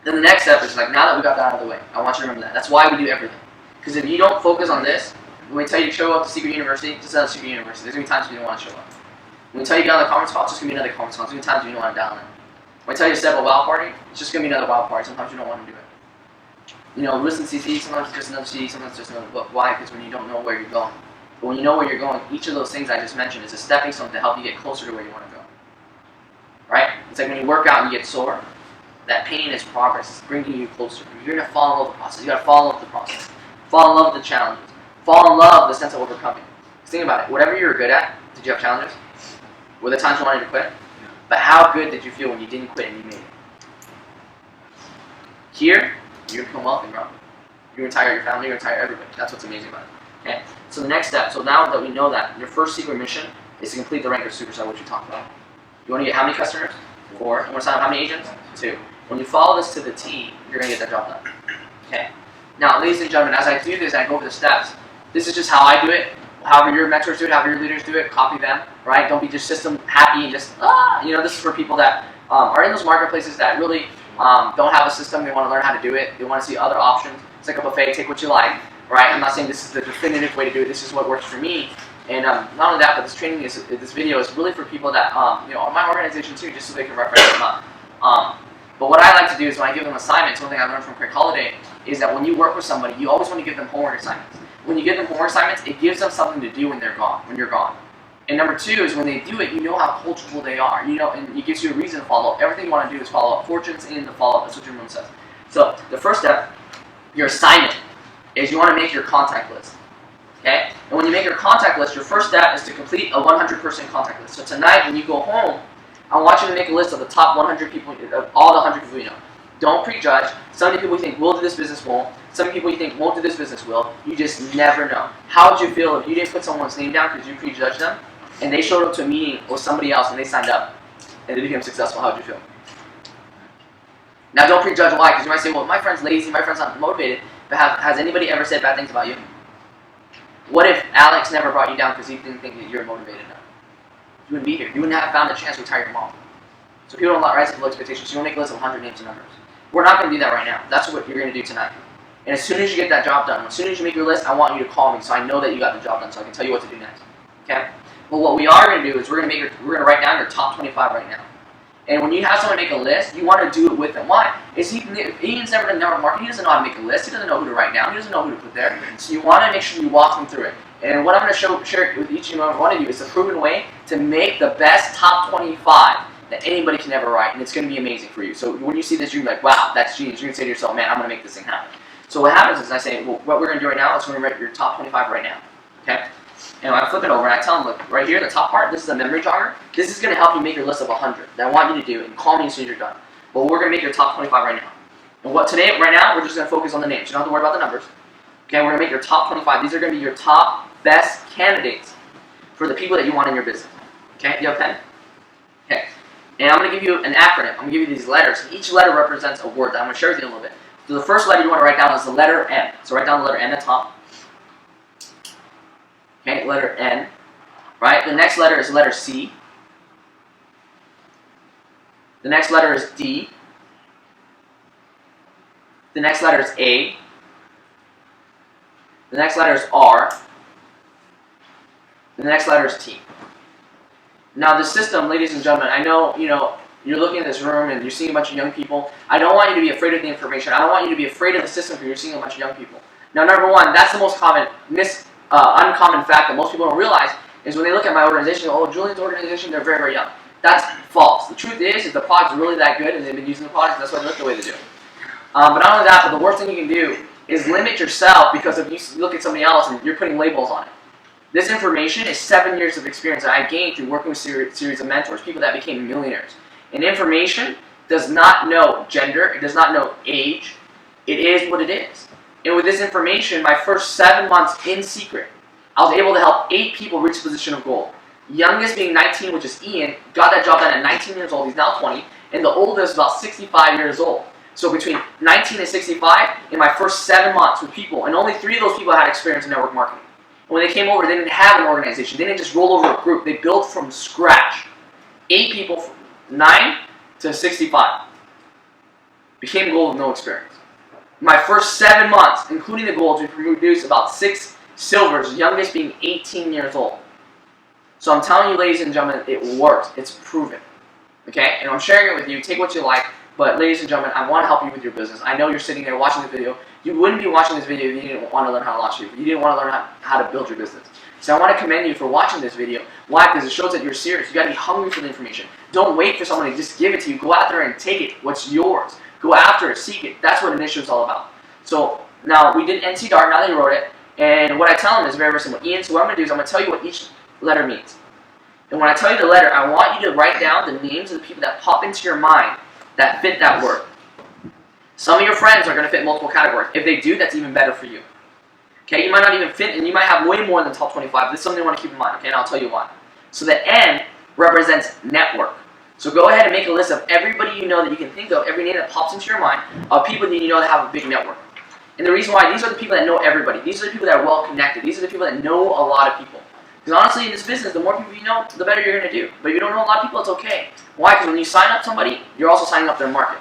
Then the next step is now that we got that out of the way, I want you to remember that. That's why we do everything. Because if you don't focus on this, when we tell you to show up to Secret University, just another Secret University. There's going to be times when you don't want to show up. When we tell you to get on the conference call, it's just going to be another conference call. There's going to be times when you don't want to dial in. When I tell you to set up a WOW party, it's just going to be another WOW party. Sometimes you don't want to do it. Listen CC, sometimes it's just another CD, sometimes it's just another book. Why? Because when you don't know where you're going. But when you know where you're going, each of those things I just mentioned is a stepping stone to help you get closer to where you want to go. Right? It's like when you work out and you get sore, that pain is progress. It's bringing you closer. You're going to fall in love with the process. You got to fall in love with the process. Fall in love with the challenges. Fall in love with the sense of overcoming. Think about it. Whatever you were good at, did you have challenges? Were there times you wanted to quit? But how good did you feel when you didn't quit and you made it? Here, you become wealthy, bro. You retire your family, you retire everybody. That's what's amazing about it. Okay? So the next step, so now that we know that, your first secret mission is to complete the rank of superstar, which we talked about. You want to get how many customers? 4. You want to sign up how many agents? 2. When you follow this to the T, you're going to get that job done. Okay? Now, ladies and gentlemen, as I do this and I go over the steps, this is just how I do it. However your mentors do it, however your leaders do it, copy them, right? Don't be just system happy and just, this is for people that are in those marketplaces that really don't have a system. They want to learn how to do it. They want to see other options. It's like a buffet, take what you like, right? I'm not saying this is the definitive way to do it. This is what works for me. And not only that, but this video is really for people that, my organization too, just so they can reference them up. But what I like to do is when I give them assignments, one thing I learned from Craig Holiday is that when you work with somebody, you always want to give them homework assignments. When you give them homework assignments, it gives them something to do when they're gone, when you're gone. And number two is when they do it, you know how coachable they are. You know, and it gives you a reason to follow up. Everything you want to do is follow up. Fortune's in the follow up. That's what your room says. So the first step, your assignment, is you want to make your contact list. Okay? And when you make your contact list, your first step is to complete a 100-person contact list. So tonight, when you go home, I want you to make a list of the top 100 people, of all the 100 people you know. Don't prejudge. Some people you think will do this business won't. Some people you think won't do this business will. You just never know. How would you feel if you didn't put someone's name down because you prejudged them, and they showed up to a meeting with somebody else and they signed up, and they became successful? How would you feel? Now don't prejudge why, because you might say, well, my friend's lazy, my friend's not motivated, but has anybody ever said bad things about you? What if Alex never brought you down because he didn't think that you're motivated enough? You wouldn't be here. You wouldn't have found a chance to retire your mom. So people don't rise to low expectations. You want to make a list of 100 names and numbers. We're not going to do that right now. That's what you're going to do tonight. And as soon as you get that job done, as soon as you make your list, I want you to call me so I know that you got the job done so I can tell you what to do next. Okay? Well, what we are going to do is we're going to write down your top 25 right now. And when you have someone make a list, you want to do it with them. Why? Ian's never done network marketing. He doesn't know how to make a list. He doesn't know who to write down. He doesn't know who to put there. So you want to make sure you walk them through it. And what I'm going to share with each and every one of you is a proven way to make the best top 25 that anybody can ever write. And it's going to be amazing for you. So when you see this, you're like, wow, that's genius. You're going to say to yourself, man, I'm going to make this thing happen. So what happens is I say, well, what we're going to do right now is we're going to write your top 25 right now. Okay? And I flip it over and I tell them, look, right here, the top part, this is a memory jogger. This is going to help you make your list of 100 that I want you to do, and call me as soon as you're done. But we're going to make your top 25 right now. And right now, we're just going to focus on the names. You don't have to worry about the numbers. Okay, we're going to make your top 25. These are going to be your top best candidates for the people that you want in your business. Okay, do you have a pen? Okay. And I'm going to give you an acronym. I'm going to give you these letters. Each letter represents a word that I'm going to share with you in a little bit. So the first letter you want to write down is the letter N. So write down the letter N at the top. Okay, letter N. Right? The next letter is letter C. The next letter is D. The next letter is A. The next letter is R. The next letter is T. Now the system, ladies and gentlemen, I know, you're looking at this room and you're seeing a bunch of young people. I don't want you to be afraid of the information. I don't want you to be afraid of the system because you're seeing a bunch of young people. Now, number one, that's the most common uncommon fact that most people don't realize is when they look at my organization, oh, Julian's organization, they're very, very young. That's false. The truth is the product's really that good and they've been using the product, and that's why they look the way they do. But not only that, but the worst thing you can do is limit yourself because if you look at somebody else and you're putting labels on it. This information is 7 years of experience that I gained through working with series of mentors, people that became millionaires. And information does not know gender, it does not know age, it is what it is. And with this information, my first 7 months in secret, I was able to help 8 people reach the position of gold. Youngest being 19, which is Ian, got that job done at 19 years old, he's now 20, and the oldest is about 65 years old. So between 19 and 65, in my first 7 months with people, and only 3 of those people had experience in network marketing. And when they came over, they didn't have an organization, they didn't just roll over a group, they built from scratch. 8 people from 9 to 65 became gold with no experience. My first 7 months, including the golds, we produced about 6 silvers, youngest being 18 years old. So I'm telling you, ladies and gentlemen, it works. It's proven. Okay? And I'm sharing it with you. Take what you like. But ladies and gentlemen, I want to help you with your business. I know you're sitting there watching the video. You wouldn't be watching this video if you didn't want to learn how to launch people. You didn't want to learn how to build your business. So I want to commend you for watching this video. Why? Because it shows that you're serious. You got to be hungry for the information. Don't wait for someone to just give it to you. Go out there and take it. What's yours? Go after it. Seek it. That's what initiative is all about. So now we did NC Dart. Now they wrote it. And what I tell them is very, very simple. Ian, so what I'm going to do is I'm going to tell you what each letter means. And when I tell you the letter, I want you to write down the names of the people that pop into your mind that fit that word. Some of your friends are going to fit multiple categories. If they do, that's even better for you. Okay, you might not even fit, and you might have way more than the top 25. This is something you want to keep in mind, okay, and I'll tell you why. So the N represents network. So go ahead and make a list of everybody you know that you can think of, every name that pops into your mind, of people that you know that have a big network. And the reason why, these are the people that know everybody. These are the people that are well connected. These are the people that know a lot of people. Because honestly, in this business, the more people you know, the better you're going to do. But if you don't know a lot of people, it's okay. Why? Because when you sign up somebody, you're also signing up their market.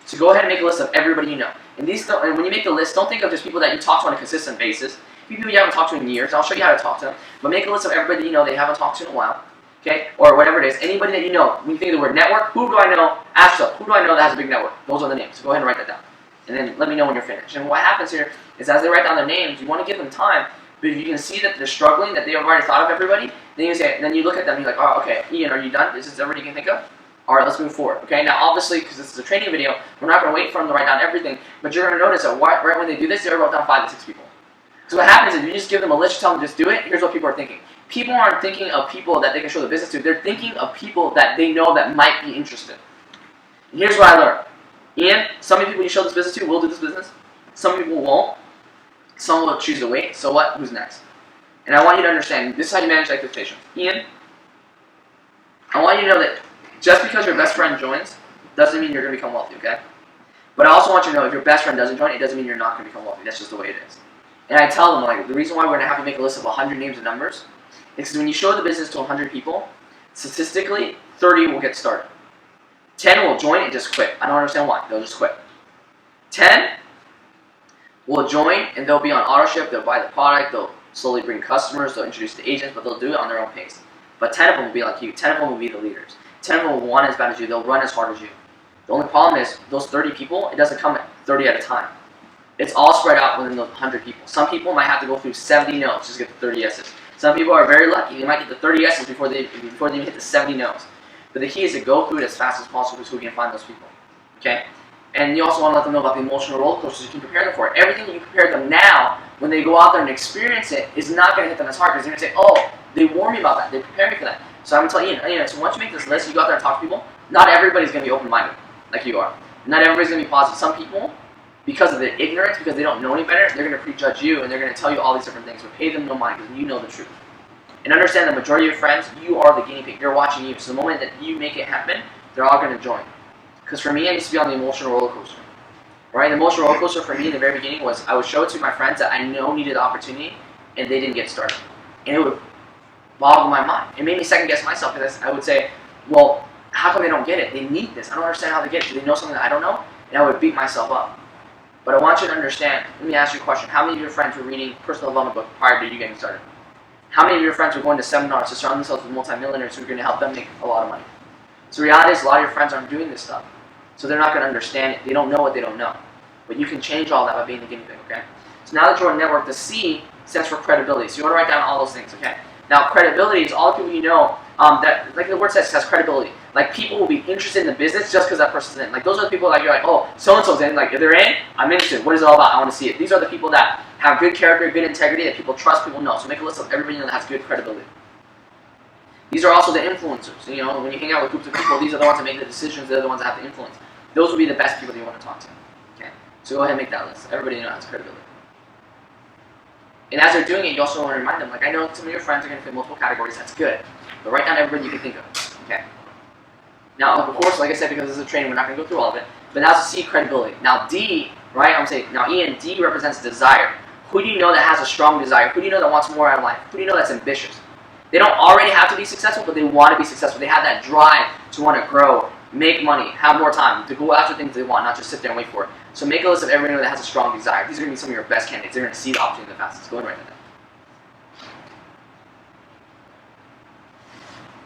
So go ahead and make a list of everybody you know. And when you make the list, don't think of just people that you talk to on a consistent basis. People you haven't talked to in years. I'll show you how to talk to them. But make a list of everybody you know that you haven't talked to in a while. okay, or whatever it is, anybody that you know, when you think of the word network, who do I know? Ask yourself, who do I know that has a big network? Those are the names. So go ahead and write that down. And then let me know when you're finished. And what happens here is as they write down their names, you want to give them time, but if you can see that they're struggling, that they have already thought of everybody, then you look at them and you're like, oh, okay, Ian, are you done? Is this everybody you can think of? All right, let's move forward. Okay, now obviously, because this is a training video, we're not going to wait for them to write down everything, but you're going to notice that right when they do this, they wrote down 5 to 6 people. So what happens is you just give them a list, you tell them just do it, here's what people are thinking. People aren't thinking of people that they can show the business to, they're thinking of people that they know that might be interested. And here's what I learned. Ian, some of the people you show this business to will do this business, some people won't, some will choose to wait, so what? Who's next? And I want you to understand, this is how you manage expectations. Ian, I want you to know that just because your best friend joins, doesn't mean you're going to become wealthy, okay? But I also want you to know if your best friend doesn't join, it doesn't mean you're not going to become wealthy. That's just the way it is. And I tell them, like, the reason why we're going to have to make a list of 100 names and numbers is because when you show the business to 100 people, statistically, 30 will get started. 10 will join and just quit. I don't understand why. They'll just quit. 10 will join and they'll be on auto ship. They'll buy the product. They'll slowly bring customers. They'll introduce the agents, but they'll do it on their own pace. But 10 of them will be like you. 10 of them will be the leaders. 10 of them will want as bad as you. They'll run as hard as you. The only problem is those 30 people, it doesn't come at 30 at a time. It's all spread out within those 100 people. Some people might have to go through 70 no's just to get the 30 yeses. Some people are very lucky. They might get the 30 yeses before they even hit the 70 no's. But the key is to go through it as fast as possible so we can find those people. Okay? And you also want to let them know about the emotional roller coasters. You can prepare them for it. Everything that you prepare them now, when they go out there and experience it, is not going to hit them as hard because they're going to say, oh, they warned me about that. They prepared me for that. So I'm going to tell you, so once you make this list, you go out there and talk to people, not everybody's going to be open-minded like you are. Not everybody's going to be positive. Some people, because of their ignorance, because they don't know any better, they're going to prejudge you and they're going to tell you all these different things. But pay them no mind because you know the truth. And understand the majority of your friends, you are the guinea pig. They're watching you. So the moment that you make it happen, they're all going to join. Because for me, I used to be on the emotional roller coaster. Right? The emotional roller coaster for me in the very beginning was I would show it to my friends that I know needed the opportunity and they didn't get started. And it would boggle my mind. It made me second guess myself because I would say, well, how come they don't get it? They need this. I don't understand how they get it. Do they know something that I don't know? And I would beat myself up. But I want you to understand, let me ask you a question. How many of your friends were reading personal development books prior to you getting started? How many of your friends were going to seminars to surround themselves with multimillionaires who are going to help them make a lot of money? So the reality is a lot of your friends aren't doing this stuff. So they're not going to understand it. They don't know what they don't know. But you can change all that by being the guinea pig, okay? So now that you're on network, the C stands for credibility. So you want to write down all those things, okay? Now, credibility is all the people you know that, like the word says, has credibility. Like, people will be interested in the business just because that person's in. Like, those are the people that you're like, oh, so-and-so's in. Like, if they're in, I'm interested. What is it all about? I want to see it. These are the people that have good character, good integrity, that people trust, people know. So make a list of everybody you know that has good credibility. These are also the influencers. You know, when you hang out with groups of people, these are the ones that make the decisions. They're the ones that have the influence. Those will be the best people that you want to talk to. Okay? So go ahead and make that list. Everybody you know has credibility. And as they're doing it, you also want to remind them, like, I know some of your friends are going to fit multiple categories. That's good. But write down everybody you can think of. Okay? Now, of course, like I said, because this is a training, we're not going to go through all of it. But that's C, credibility. Now, D, right? I'm saying, now E and D represents desire. Who do you know that has a strong desire? Who do you know that wants more out of life? Who do you know that's ambitious? They don't already have to be successful, but they want to be successful. They have that drive to want to grow, make money, have more time, to go after things they want, not just sit there and wait for it. So make a list of everyone that has a strong desire. These are going to be some of your best candidates. They're going to see the opportunity the fastest. Go ahead and write that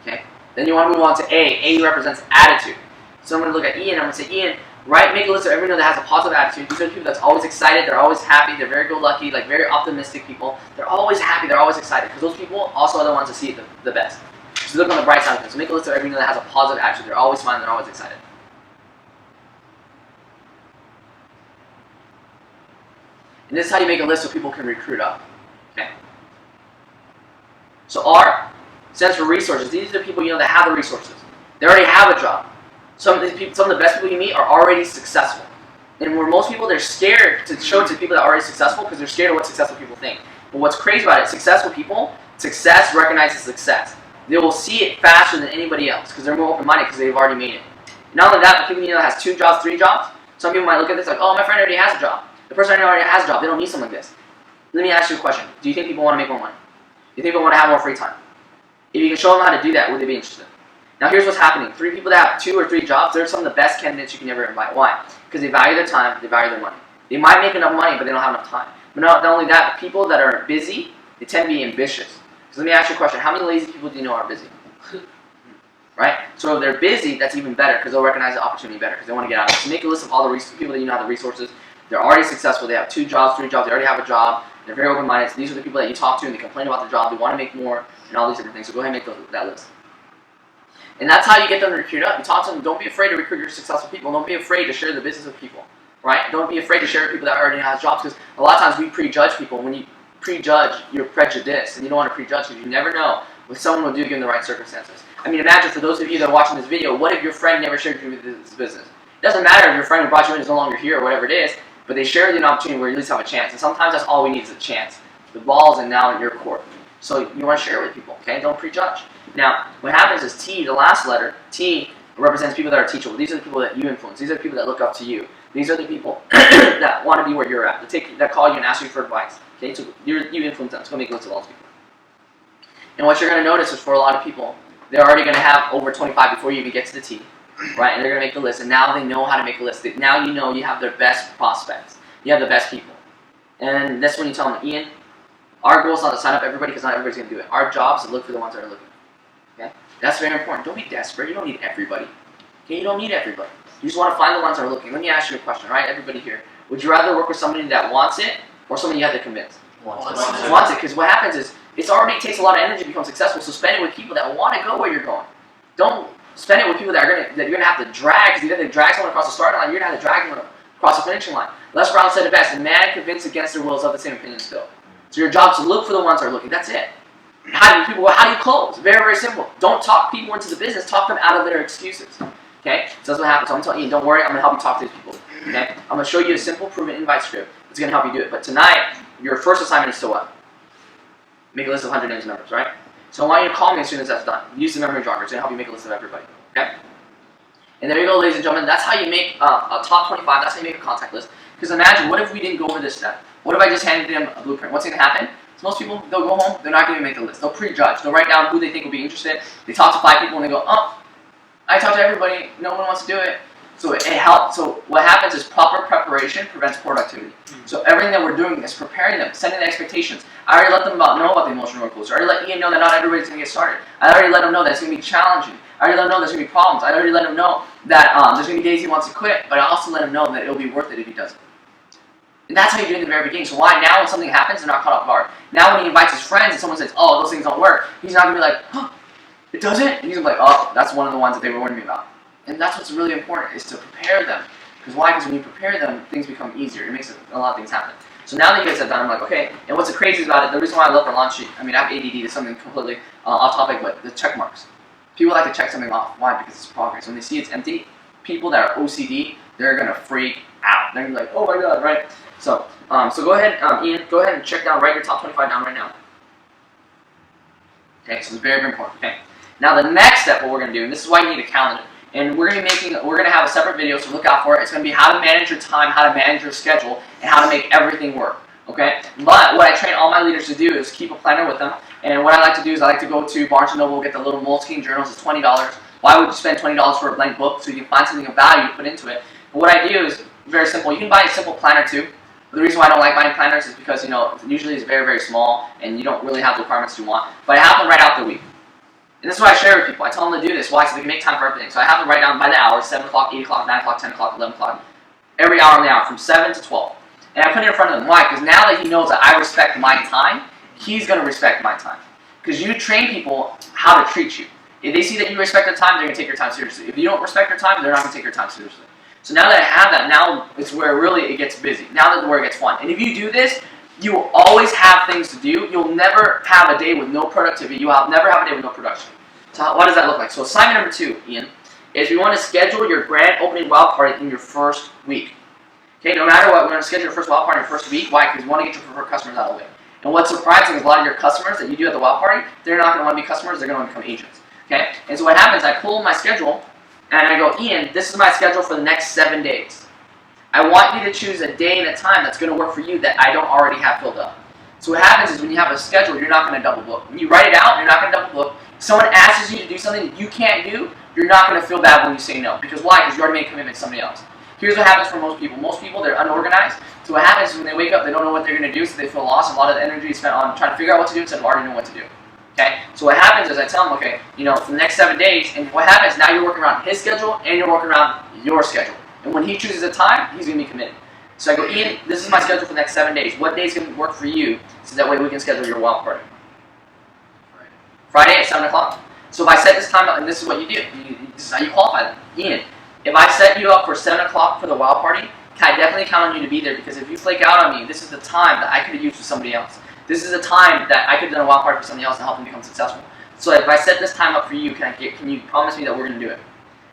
down. Okay? Then you want to move on to A. A represents attitude. So I'm going to look at Ian. I'm going to say, Ian, right? Make a list of everyone that has a positive attitude. These are the people that's always excited. They're always happy. They're very go-lucky, like very optimistic people. They're always happy. They're always excited. Because those people also are the ones that see it the best. So look on the bright side of things. So make a list of everyone that has a positive attitude. They're always smiling. They're always excited. And this is how you make a list so people can recruit up. Okay. So R stands for resources. These are the people you know that have the resources. They already have a job. Some of the best people you meet are already successful. And where most people, they're scared to show it to people that are already successful because they're scared of what successful people think. But what's crazy about it, successful people, success recognizes success. They will see it faster than anybody else because they're more open-minded because they've already made it. And not only that, the people you know that has 2 jobs, 3 jobs, some people might look at this like, oh, my friend already has a job. The person I know already has a job. They don't need someone like this. Let me ask you a question. Do you think people want to make more money? Do you think people want to have more free time? If you can show them how to do that, would they be interested? Now here's what's happening. 3 people that have 2 or 3 jobs, they're some of the best candidates you can ever invite. Why? Because they value their time, they value their money. They might make enough money, but they don't have enough time. But not only that, the people that are busy, they tend to be ambitious. So let me ask you a question. How many lazy people do you know are busy? Right? So if they're busy, that's even better because they'll recognize the opportunity better because they want to get out of it. So make a list of all the people that you know have the resources. They're already successful. They have 2 jobs, 3 jobs. They already have a job. They're very open-minded. So these are the people that you talk to and they complain about their job. They want to make more and all these different things. So go ahead and make that list. And that's how you get them to recruit up. You talk to them. Don't be afraid to recruit your successful people. Don't be afraid to share the business with people. Right? Don't be afraid to share with people that already have jobs because a lot of times we prejudge people. When you prejudge, you're prejudiced. And you don't want to prejudge because you never know what someone will do given the right circumstances. I mean, imagine for those of you that are watching this video, what if your friend never shared with you this business? It doesn't matter if your friend who brought you in is no longer here or whatever it is, but they share with you an opportunity where you at least have a chance. And sometimes that's all we need is a chance. The ball's now in your court. So you want to share with people, okay? Don't prejudge. Now, what happens is T, the last letter, T represents people that are teachable. These are the people that you influence. These are the people that look up to you. These are the people that want to be where you're at, that call you and ask you for advice. Okay, so you influence them. So go make a list of all those people. And what you're going to notice is for a lot of people, they're already going to have over 25 before you even get to the T, right? And they're going to make the list, and now they know how to make a list. Now you know you have their best prospects. You have the best people. And that's when you tell them, Ian, our goal is not to sign up everybody because not everybody's going to do it. Our job is to look for the ones that are looking. Okay? That's very important. Don't be desperate. You don't need everybody. Okay? You don't need everybody. You just want to find the ones that are looking. Let me ask you a question, right? Everybody here. Would you rather work with somebody that wants it or somebody you have to convince? Wants it. Because what happens is, it already takes a lot of energy to become successful, so spend it with people that want to go where you're going. Don't spend it with people that you're going to have to drag, because you have to drag someone across the starting line, you're going to have to drag them across the finishing line. Les Brown said it best, "A man convinced against their will is of the same opinion still." So your job is to look for the ones that are looking. That's it. How do you close? Very, very simple. Don't talk people into the business. Talk them out of their excuses. Okay? So that's what happens. So I'm telling you, don't worry. I'm going to help you talk to these people. Okay? I'm going to show you a simple, proven invite script. It's going to help you do it. But tonight, your first assignment is to what? Make a list of 100 names and numbers, right? So I want you to call me as soon as that's done. Use the memory jogger. It's going to help you make a list of everybody. Okay? And there you go, ladies and gentlemen. That's how you make a top 25. That's how you make a contact list. Because imagine, what if we didn't go over this step? What if I just handed them a blueprint? What's going to happen? So most people, they'll go home. They're not going to make the list. They'll prejudge. They'll write down who they think will be interested. They talk to 5 people and they go, oh, I talked to everybody. No one wants to do it. So it helps. So what happens is proper preparation prevents productivity. So everything that we're doing is preparing them, setting the expectations. I already let them know about the emotional roller coaster. I already let Ian know that not everybody's going to get started. I already let them know that it's going to be challenging. I already let them know there's going to be problems. I already let them know that there's going to be days he wants to quit, but I also let him know that it'll be worth it if he does it. And that's how you do it in the very beginning. So why now when something happens, they're not caught off guard. Now when he invites his friends and someone says, oh, those things don't work, he's not going to be like, huh, it doesn't? And he's going to be like, oh, that's one of the ones that they were warning me about. And that's what's really important, is to prepare them. Because why? Because when you prepare them, things become easier. It makes a lot of things happen. So now that you guys have done, I'm like, okay. And what's the craziest about it, the reason why I love the launch sheet, I mean, I have ADD, it's something completely off topic, but the check marks. People like to check something off. Why? Because it's progress. When they see it's empty, people that are OCD, they're going to freak out. They're going to be like, oh my God, right? So go ahead, Ian, go ahead and check down, write your top 25 down right now. Okay, so it's very, very important. Okay. Now the next step, what we're going to do, and this is why you need a calendar. And we're going to have a separate video, so look out for it. It's going to be how to manage your time, how to manage your schedule, and how to make everything work. Okay? But what I train all my leaders to do is keep a planner with them. And what I like to do is I like to go to Barnes & Noble, get the little Moleskine journals. It's $20. Why would you spend $20 for a blank book? So you can find something of value to put into it. But what I do is very simple. You can buy a simple planner too. But the reason why I don't like buying planners is because, usually it's very, very small, and you don't really have the requirements you want. But I have them write out the week. And this is what I share with people. I tell them to do this. Why? So they can make time for everything. So I have them write down by the hours, 7 o'clock, 8 o'clock, 9 o'clock, 10 o'clock, 11 o'clock. Every hour on the hour, from 7 to 12. And I put it in front of them. Why? Because now that he knows that I respect my time, he's going to respect my time. Because you train people how to treat you. If they see that you respect their time, they're going to take your time seriously. If you don't respect their time, they're not going to take your time seriously. So now that I have that, now it's where really it gets busy. Now that's where it gets fun. And if you do this, you will always have things to do. You'll never have a day with no productivity. You will never have a day with no production. So what does that look like? So assignment number 2, Ian, is we want to schedule your grand opening wild party in your first week. Okay, no matter what, we're going to schedule your first wild party in your first week. Why? Because we want to get your preferred customers out of the way. And what's surprising is a lot of your customers that you do at the wild party, they're not going to want to be customers, they're going to want to become agents. Okay? And so what happens, I pull my schedule, and I go, Ian, this is my schedule for the next 7 days. I want you to choose a day and a time that's going to work for you that I don't already have filled up. So what happens is when you have a schedule, you're not going to double book. When you write it out, you're not going to double book. If someone asks you to do something that you can't do, you're not going to feel bad when you say no. Because why? Because you already made a commitment to somebody else. Here's what happens for most people. Most people, they're unorganized. So what happens is when they wake up, they don't know what they're going to do, so they feel lost. A lot of the energy is spent on trying to figure out what to do instead of already knowing what to do. Okay, so what happens is I tell him, okay, for the next 7 days, and what happens now, you're working around his schedule and you're working around your schedule. And when he chooses a time, he's going to be committed. So I go, Ian, this is my schedule for the next 7 days. What day is going to work for you so that way we can schedule your wild party? Friday at 7 o'clock. So if I set this time up, and this is what you do, this is how you qualify them. Ian, if I set you up for 7 o'clock for the wild party, can I definitely count on you to be there? Because if you flake out on me, this is the time that I could have used for somebody else. This is the time that I could have done a wild party for somebody else and help them become successful. So if I set this time up for you, can you promise me that we're going to do it?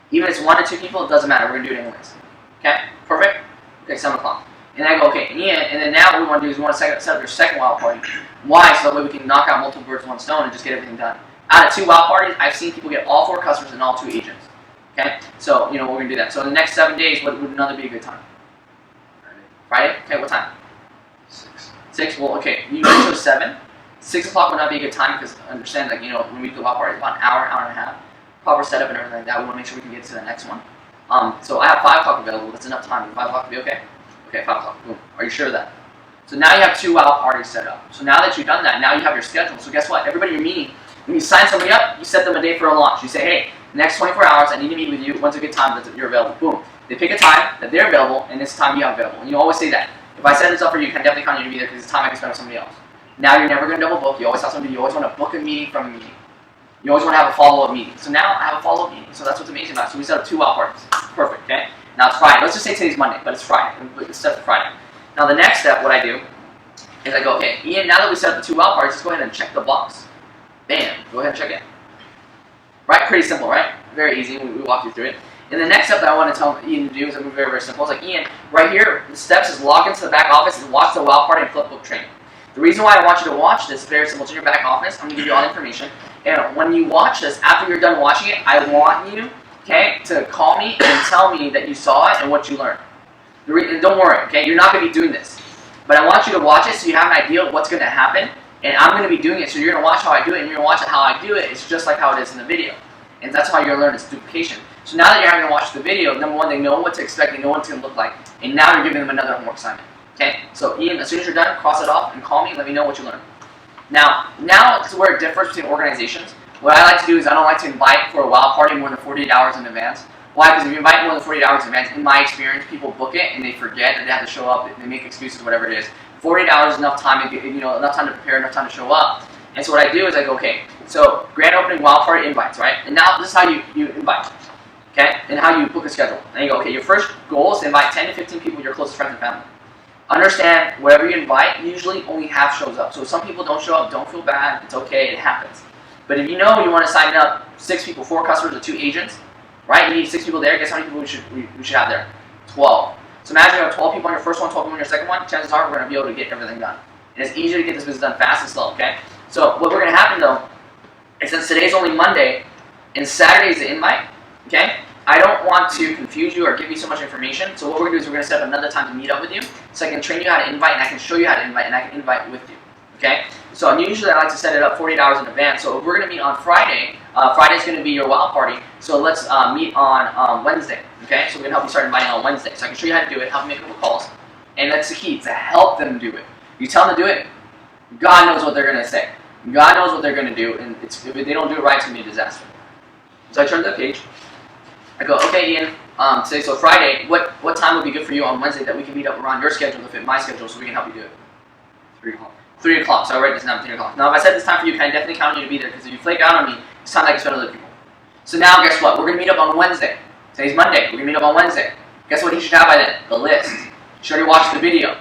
Even if it's 1 or 2 people, it doesn't matter. We're going to do it anyways. Okay? Perfect? Okay, 7 o'clock. And I go, okay, Ian, and then now what we want to do is we want to set up your second wild party. Why? So that way we can knock out multiple birds with one stone and just get everything done. Out of 2 wild parties, I've seen people get all 4 customers and all 2 agents. Okay? So, we're going to do that. So in the next 7 days, what would another be a good time? Friday? Okay, what time? 6? Well, okay, you chose 7. 6 o'clock would not be a good time because understand that, when we do the wild party, it's about an hour and a half. Proper setup and everything like that. We want to make sure we can get to the next one. So I have 5 o'clock available. That's enough time. Would 5 o'clock be okay? Okay, 5 o'clock. Boom. Are you sure of that? So now you have 2 wild parties set up. So now that you've done that, now you have your schedule. So guess what? Everybody you're meeting, when you sign somebody up, you set them a day for a launch. You say, hey, the next 24 hours, I need to meet with you. When's a good time that you're available? Boom. They pick a time that they're available, and this time you have available. And you always say that. If I set this up for you, can definitely count on you to be there because it's time I can spend with somebody else. Now you're never going to double book. You always have somebody. You always want to book a meeting from a meeting. You always want to have a follow-up meeting. So now I have a follow-up meeting. So that's what's amazing about it. So we set up 2 wild parties. Perfect, okay? Now it's Friday. Let's just say today's Monday, but it's Friday. It's set for Friday. Now the next step, what I do, is I go, okay, Ian, now that we set up the 2 wild parties, let's go ahead and check the box. Bam. Go ahead and check it. Right? Pretty simple, right? Very easy. We walk you through it. And the next step that I want to tell Ian to do is something very, very simple. It's like, Ian, right here, the steps is log into the back office and watch the wild party and flip book training. The reason why I want you to watch this is very simple. It's in your back office. I'm going to give you all the information. And when you watch this, after you're done watching it, I want you, okay, to call me and tell me that you saw it and what you learned. And don't worry, okay, you're not going to be doing this. But I want you to watch it so you have an idea of what's going to happen. And I'm going to be doing it, so you're going to watch how I do it, and you're going to watch it how I do it. It's just like how it is in the video. And that's how you're going to learn is duplication. So now that you're having to watch the video, number 1, they know what to expect, they know what it's going to look like. And now you're giving them another homework assignment. Okay? So Ian, as soon as you're done, cross it off and call me, let me know what you learned. Now it's where it differs between organizations. What I like to do is I don't like to invite for a wild party more than 48 hours in advance. Why? Because if you invite more than 48 hours in advance, in my experience, people book it and they forget that they have to show up, they make excuses, whatever it is. 48 hours is enough time to get, enough time to prepare, enough time to show up. And so what I do is I go, okay, so grand opening wild party invites, right? And now this is how you invite, okay? And how you book a schedule. And you go, okay, your first goal is to invite 10 to 15 people, your closest friends and family. Understand, whatever you invite, usually only half shows up. So if some people don't show up, don't feel bad, it's okay, it happens. But if you know you want to sign up 6 people, 4 customers, or 2 agents, right? You need 6 people there, guess how many people we should have there? 12. So imagine you have 12 people on your first one, 12 people on your second one, chances are we're going to be able to get everything done. And it's easier to get this business done fast and slow, okay? So what we're going to happen though, is since today's only Monday, and Saturday's the invite, okay? I don't want to confuse you or give you so much information, so what we're going to do is we're going to set up another time to meet up with you, so I can train you how to invite, and I can show you how to invite, and I can invite with you, okay? So usually I like to set it up 48 hours in advance, so if we're going to meet on Friday, Friday's going to be your wild party, so let's meet on Wednesday, okay? So we're going to help you start inviting on Wednesday, so I can show you how to do it, help you make a couple calls, and that's the key, to help them do it. You tell them to do it, God knows what they're going to say. God knows what they're going to do, and if they don't do it right, it's going to be a disaster. So I turn to the page. I go, okay, Ian, today, so Friday, what time would be good for you on Wednesday that we can meet up around your schedule to fit my schedule so we can help you do it? 3 o'clock. 3 o'clock, so I write this down, 3 o'clock. Now, if I set this time for you, can I definitely count on you to be there, because if you flake out on me, it's time I can spend with other people. So now, guess what? We're going to meet up on Wednesday. Today's Monday. We're going to meet up on Wednesday. Guess what he should have by then? The list. You should already watched the video.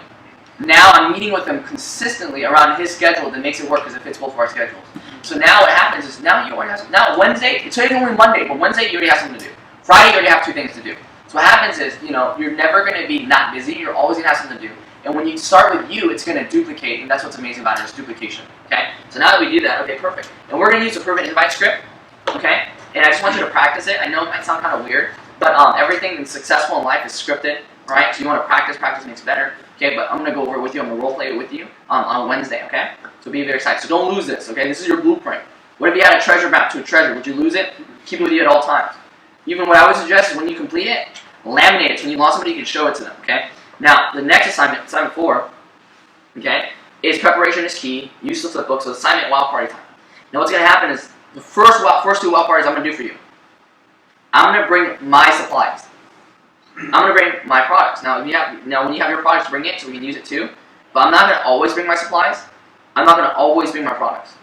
Now I'm meeting with him consistently around his schedule that makes it work because it fits both of our schedules. So now what happens is now you already have now Wednesday, today's only Monday, but Wednesday you already have something to do. Friday you already have 2 things to do. So what happens is, you're never going to be not busy, you're always going to have something to do. And when you start with you, it's going to duplicate, and that's what's amazing about it, is duplication. Okay? So now that we do that, okay, perfect. And we're going to use a proven invite script, okay? And I just want you to practice it. I know it might sound kind of weird, but everything that's successful in life is scripted, right? So you want to practice makes better. Okay, but I'm going to go over it with you. I'm going to role play it with you on Wednesday, okay? So be very excited. So don't lose this, okay? This is your blueprint. What if you had a treasure map to a treasure? Would you lose it? Keep it with you at all times. Even what I would suggest is when you complete it, laminate it. So when you lost somebody, you can show it to them, okay? Now, the next assignment 4, okay, is preparation is key. Use the flip book, so assignment wild party time. Now what's going to happen is the first two WOW parties I'm going to do for you. I'm going to bring my supplies. I'm going to bring my products. Now when you have your products, bring it so we can use it too. But I'm not going to always bring my supplies. I'm not going to always bring my products.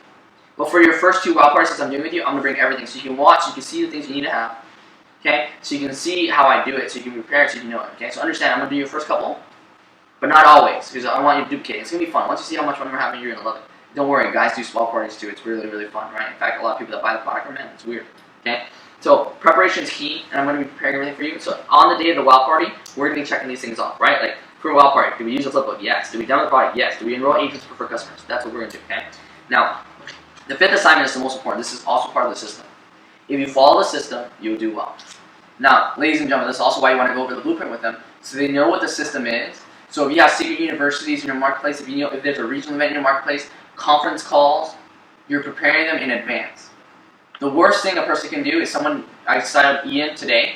But for your first two WOW parties I'm doing with you, I'm going to bring everything so you can watch, you can see the things you need to have. Okay? So you can see how I do it, so you can prepare it, so you can know it. Okay? So understand, I'm going to do your first couple, but not always, because I want you to duplicate it. It's going to be fun. Once you see how much fun we're having, you're going to love it. Don't worry, guys do small parties too. It's really, really fun, right? In fact, a lot of people that buy the product are men. It's weird. Okay? So preparation is key, and I'm going to be preparing everything for you. So on the day of the WOW party, we're going to be checking these things off, right? Like for a WOW party, do we use a flipbook? Yes. Do we demo the product? Yes. Do we enroll agents for customers? That's what we're going to do. Okay. Now, the fifth assignment is the most important. This is also part of the system. If you follow the system, you'll do well. Now, ladies and gentlemen, this is also why you want to go over the blueprint with them, so they know what the system is. So if you have secret universities in your marketplace, if there's a regional event in your marketplace, conference calls, you're preparing them in advance. The worst thing a person can do is I signed up Ian today,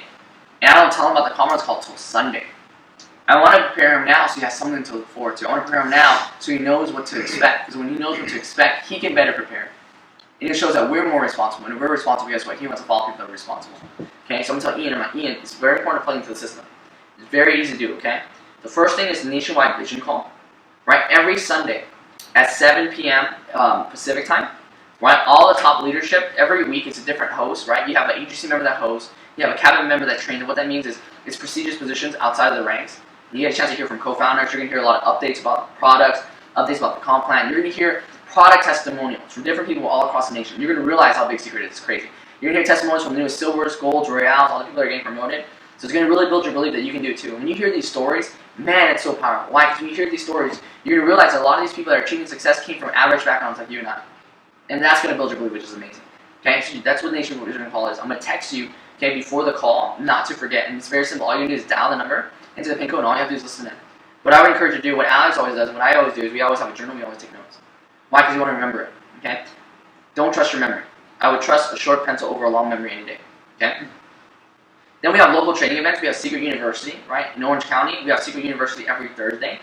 and I don't tell him about the conference call until Sunday. I want to prepare him now so he has something to look forward to. I want to prepare him now so he knows what to expect, because when he knows what to expect, he can better prepare. And it shows that we're more responsible. When we're responsible, guess what? He wants to follow people that are responsible. Okay, so I'm going to tell Ian, it's very important to plug into the system. It's very easy to do, okay? The first thing is the nationwide vision call, right? Every Sunday at 7 p.m. Pacific time, right? All the top leadership, every week it's a different host, right? You have an agency member that hosts, you have a cabinet member that trains, and what that means is it's prestigious positions outside of the ranks. You get a chance to hear from co-founders, you're going to hear a lot of updates about products, updates about the comp plan, you're going to hear product testimonials from different people all across the nation. You're going to realize how big Secret is. It's crazy. You're going to hear testimonials from the newest silvers, golds, royales, all the people that are getting promoted. So it's going to really build your belief that you can do it too. When you hear these stories, man, it's so powerful. Why? Because when you hear these stories, you're going to realize that a lot of these people that are achieving success came from average backgrounds like you and I. And that's going to build your belief, which is amazing. Okay, so that's what the nationwide vision call is. I'm going to text you, okay, before the call, not to forget. And it's very simple. All you do is dial the number into the PIN code, and all you have to do is listen in. What I would encourage you to do, what Alex always does, and what I always do, is we always have a journal, we always take notes. Why? Because you want to remember it. Okay? Don't trust your memory. I would trust a short pencil over a long memory any day. Okay? Then we have local training events. We have Secret University, right? In Orange County, we have Secret University every Thursday.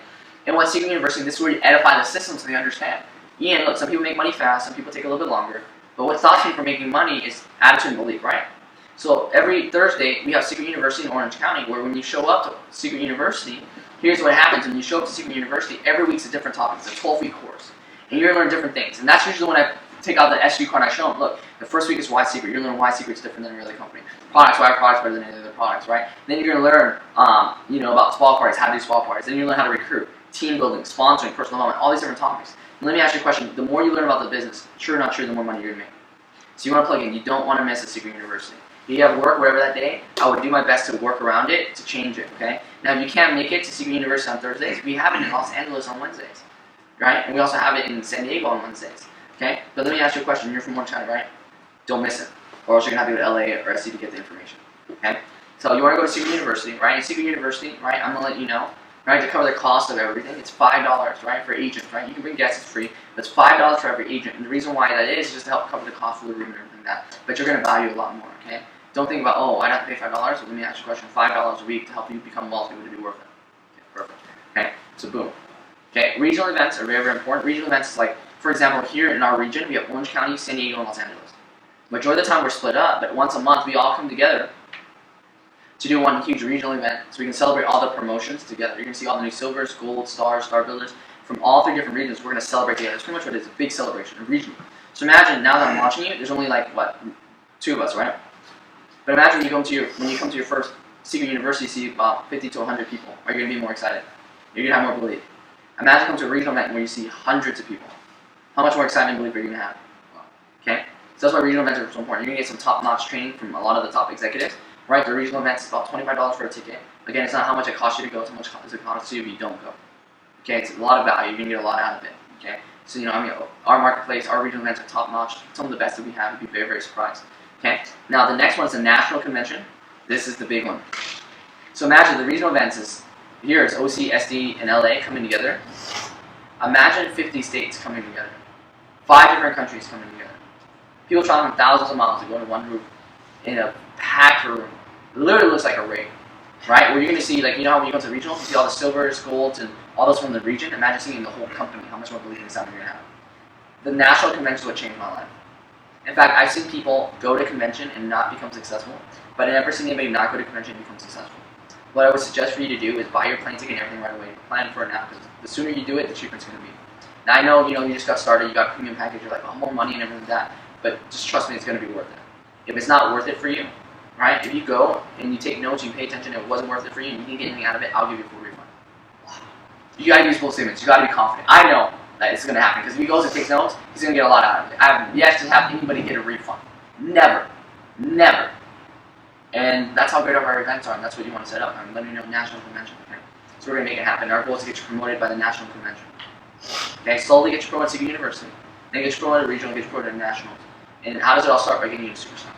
And what Secret University, this is where you edify the system so they understand. Ian, look, some people make money fast, some people take a little bit longer. But what stops me from making money is attitude and belief, right? So every Thursday, we have Secret University in Orange County, where when you show up to Secret University, here's what happens. When you show up to Secret University, every week's a different topic. It's a 12-week course. And you're going to learn different things. And that's usually when I take out the SU card and I show them, look, the first week is why Secret. You're going to learn why Secret's different than every other company. Products, why our products better than any other products, right? Then you're going to learn, about swap parties, how to do swap parties. Then you're going to learn how to recruit, team building, sponsoring, personal development, all these different topics. And let me ask you a question. The more you learn about the business, true or not true, the more money you're going to make. So you want to plug in. You don't want to miss a Secret University. If you have work, whatever that day, I would do my best to work around it to change it, okay? Now, if you can't make it to Secret University on Thursdays, we have it in Los Angeles on Wednesdays, right? And we also have it in San Diego on Wednesdays, okay? But let me ask you a question. You're from Orange County, right? Don't miss it, or else you're going to have to go to LA or SC to get the information, okay? So you want to go to Secret University, right? In Secret University, right, I'm going to let you know, right, to cover the cost of everything, it's $5, right, for agents, right? You can bring guests, it's free, but it's $5 for every agent. And the reason why that is just to help cover the cost of the room and everything like that. But you're going to value a lot more, okay? Don't think about, oh, I'd have to pay $5. Well, let me ask you a question. $5 a week to help you become wealthy would it be worth it? Okay, perfect. Okay, so boom. Okay, regional events are very, very important. Regional events is like, for example, here in our region, we have Orange County, San Diego, and Los Angeles. Majority of the time we're split up, but once a month we all come together to do one huge regional event so we can celebrate all the promotions together. You're going to see all the new silvers, gold, stars, star builders from all 3 different regions. We're going to celebrate together. That's pretty much what it is, a big celebration, a regional. So imagine now that I'm watching you, there's only like, what, 2 of us, right? But imagine when you come to your first Secret University, you see about 50 to 100 people. Are you going to be more excited? You're going to have more belief. Imagine coming to a regional event where you see hundreds of people. How much more excitement and belief are you going to have? Okay? So that's why regional events are so important. You're going to get some top-notch training from a lot of the top executives. Right? The regional events is about $25 for a ticket. Again, it's not how much it costs you to go, it's how much does it cost you if you don't go. Okay? It's a lot of value. You're going to get a lot out of it. Okay? So, our marketplace, our regional events are top-notch. Some of the best that we have. You'd be very, very surprised. Okay? Now, the next one is the national convention. This is the big one. So imagine the regional events is, here it's OC, SD, and LA coming together. Imagine 50 states coming together. 5 different countries coming together. People traveling thousands of miles to go to one group in a packed room. It literally looks like a rave, right? Where you're going to see, like, how when you go to the regional, you see all the silvers, golds, and all those from the region. Imagine seeing the whole company, how much more belief in the sound you're going to have. The national convention is what changed my life. In fact, I've seen people go to convention and not become successful, but I've never seen anybody not go to convention and become successful. What I would suggest for you to do is buy your plane ticket and everything right away. Plan for it now, because the sooner you do it, the cheaper it's going to be. Now I know, you just got started, you got a premium package, you're like, oh, more money and everything like that, but just trust me, it's going to be worth it. If it's not worth it for you, right? If you go and you take notes, you pay attention, and it wasn't worth it for you, and you didn't get anything out of it, I'll give you a full refund. You got to use full statements. You got to be confident. I know that it's going to happen, because if he goes and takes notes, he's going to get a lot out of it. I have yet to have anybody get a refund. Never. Never. And that's how great our events are, and that's what you want to set up. I'm letting you know, national convention. Okay? So we're going to make it happen. Our goal is to get you promoted by the national convention. Okay, slowly get you promoted to university, then get you promoted to regional, get you promoted to nationals. And how does it all start? By getting you to superstar.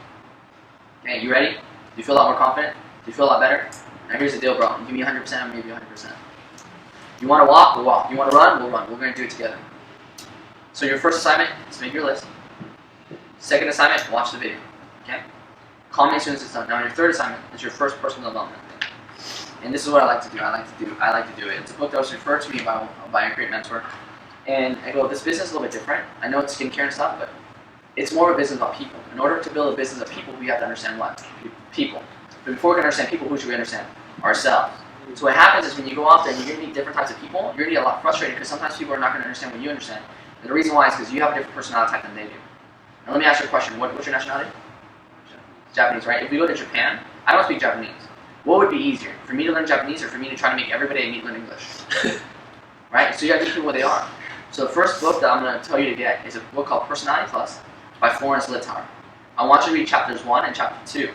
Okay, you ready? Do you feel a lot more confident? Do you feel a lot better? Now here's the deal, bro. You give me 100%, I'm going to give you 100%. You want to walk? We'll walk. You want to run? We'll run. We're going to do it together. So your first assignment is make your list. Second assignment, watch the video. Okay? Call me as soon as it's done. Now your third assignment is your first personal development. And this is what I like to do. I like to do it. It's a book that was referred to me by a great mentor. And I go, this business is a little bit different. I know it's skincare and stuff, but it's more of a business about people. In order to build a business of people, we have to understand what? People. But before we can understand people, who should we understand? Ourselves. So what happens is when you go out there and you're going to meet different types of people, you're going to get a lot frustrated because sometimes people are not going to understand what you understand. And the reason why is because you have a different personality type than they do. Now let me ask you a question. What's your nationality? Japanese, right? If we go to Japan, I don't speak Japanese. What would be easier? For me to learn Japanese or for me to try to make everybody I meet learn English? Right? So you got to meet people where they are. So the first book that I'm going to tell you to get is a book called Personality Plus by Florence Littauer. I want you to read chapters 1 and chapter 2.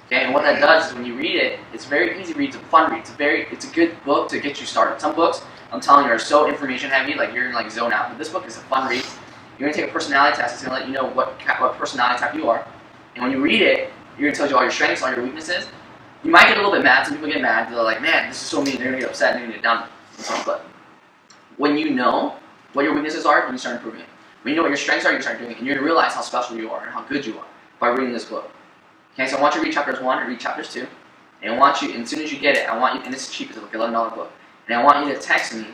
Okay, and what that does is when you read it, it's very easy to read. It's a fun read. It's a good book to get you started. Some books, I'm telling you, are so information heavy, like you're going to zone out. But this book is a fun read. You're going to take a personality test. It's going to let you know what personality type you are. And when you read it, you're going to tell you all your strengths, all your weaknesses. You might get a little bit mad. Some people get mad. They're like, man, this is so mean. They're going to get upset and they're going to get down. But when you know what your weaknesses are, you start improving it. When you know what your strengths are, you start doing it. And you're going to realize how special you are and how good you are by reading this book. Okay, so I want you to read chapters 1 and read chapters 2. And I want you, and as soon as you get it, I want you, and this is cheap, it's like $11 book. And I want you to text me,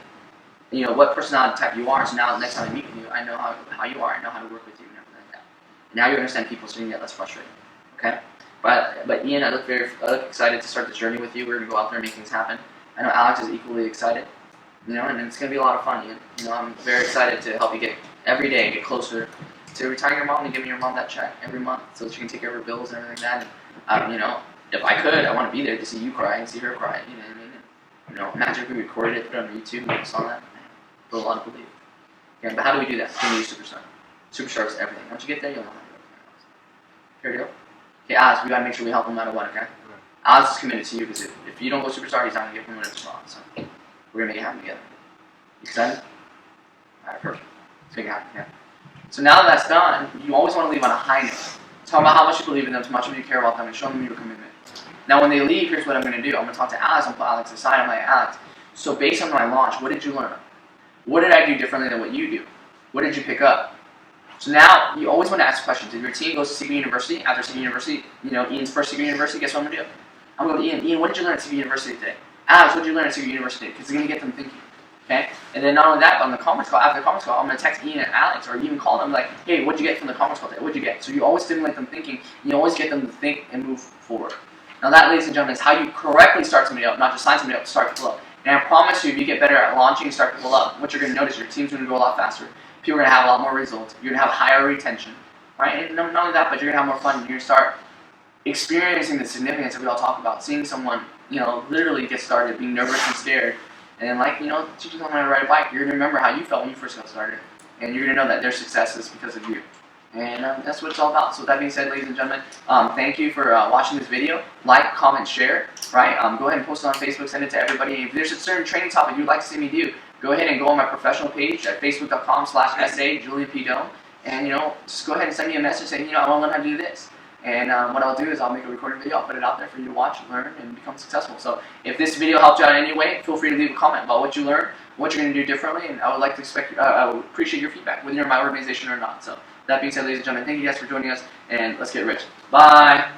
what personality type you are, so now the next time I meet with you, I know how you are, I know how to work with you and everything like that. Now you understand people, so you can get less frustrated. Okay? But Ian, I look excited to start this journey with you. We're going to go out there and make things happen. I know Alex is equally excited, and it's going to be a lot of fun, Ian. I'm very excited to help you get closer to retiring your mom and giving your mom that check every month so that she can take care of her bills and everything like that. And, if I could, I want to be there to see you cry and see her cry. You know what I mean? Imagine if we recorded it, put it on YouTube, and saw that. Put a lot of belief. Okay, but how do we do that? It's going to be Superstar. Superstar is everything. Once you get there, you'll know how to do everything else. Here we go. Okay, Alex, we got to make sure we help him no matter what, okay? Right. Alex is committed to you because if you don't go Superstar, he's not going to get promoted to spot. So we're going to make it happen together. You excited? All right, perfect. Let's make it happen, okay? So now that that's done, you always want to leave on a high note. Talk about how much you believe in them, how much you care about them, and show them your commitment. Now when they leave, here's what I'm going to do. I'm going to talk to Alex and put Alex aside. I'm like, Alex, so based on my launch, what did you learn? What did I do differently than what you do? What did you pick up? So now, you always want to ask questions. If your team goes to Secret University, after Secret University, Ian's first Secret University, guess what I'm going to do? I'm going to go to Ian, what did you learn at Secret University today? Alex, what did you learn at Secret University? Because it's going to get them thinking. Okay? And then not only that, on the conference call, after the conference call, I'm going to text Ian and Alex, or even call them like, hey, what'd you get from the conference call today? What'd you get? So you always stimulate them thinking, you always get them to think and move forward. Now that, ladies and gentlemen, is how you correctly start somebody up, not just sign somebody up, start people up. And I promise you, if you get better at launching and start people up, what you're going to notice, your team's going to go a lot faster. People are going to have a lot more results. You're going to have higher retention. Right? And not only that, but you're going to have more fun. You're going to start experiencing the significance that we all talk about. Seeing someone, literally get started, being nervous and scared. And teaching someone how to ride a bike, you're going to remember how you felt when you first got started. And you're going to know that their success is because of you. And that's what it's all about. So with that being said, ladies and gentlemen, thank you for watching this video. Like, comment, share. Right? Go ahead and post it on Facebook. Send it to everybody. If there's a certain training topic you'd like to see me do, go ahead and go on my professional page at facebook.com/SA Julian P. Doan. And, just go ahead and send me a message saying, I want to learn how to do this. And what I'll do is I'll make a recorded video, I'll put it out there for you to watch, learn, and become successful. So if this video helped you out in any way, feel free to leave a comment about what you learned, what you're going to do differently, and I would appreciate your feedback, whether you're in my organization or not. So that being said, ladies and gentlemen, thank you guys for joining us, and let's get rich. Bye!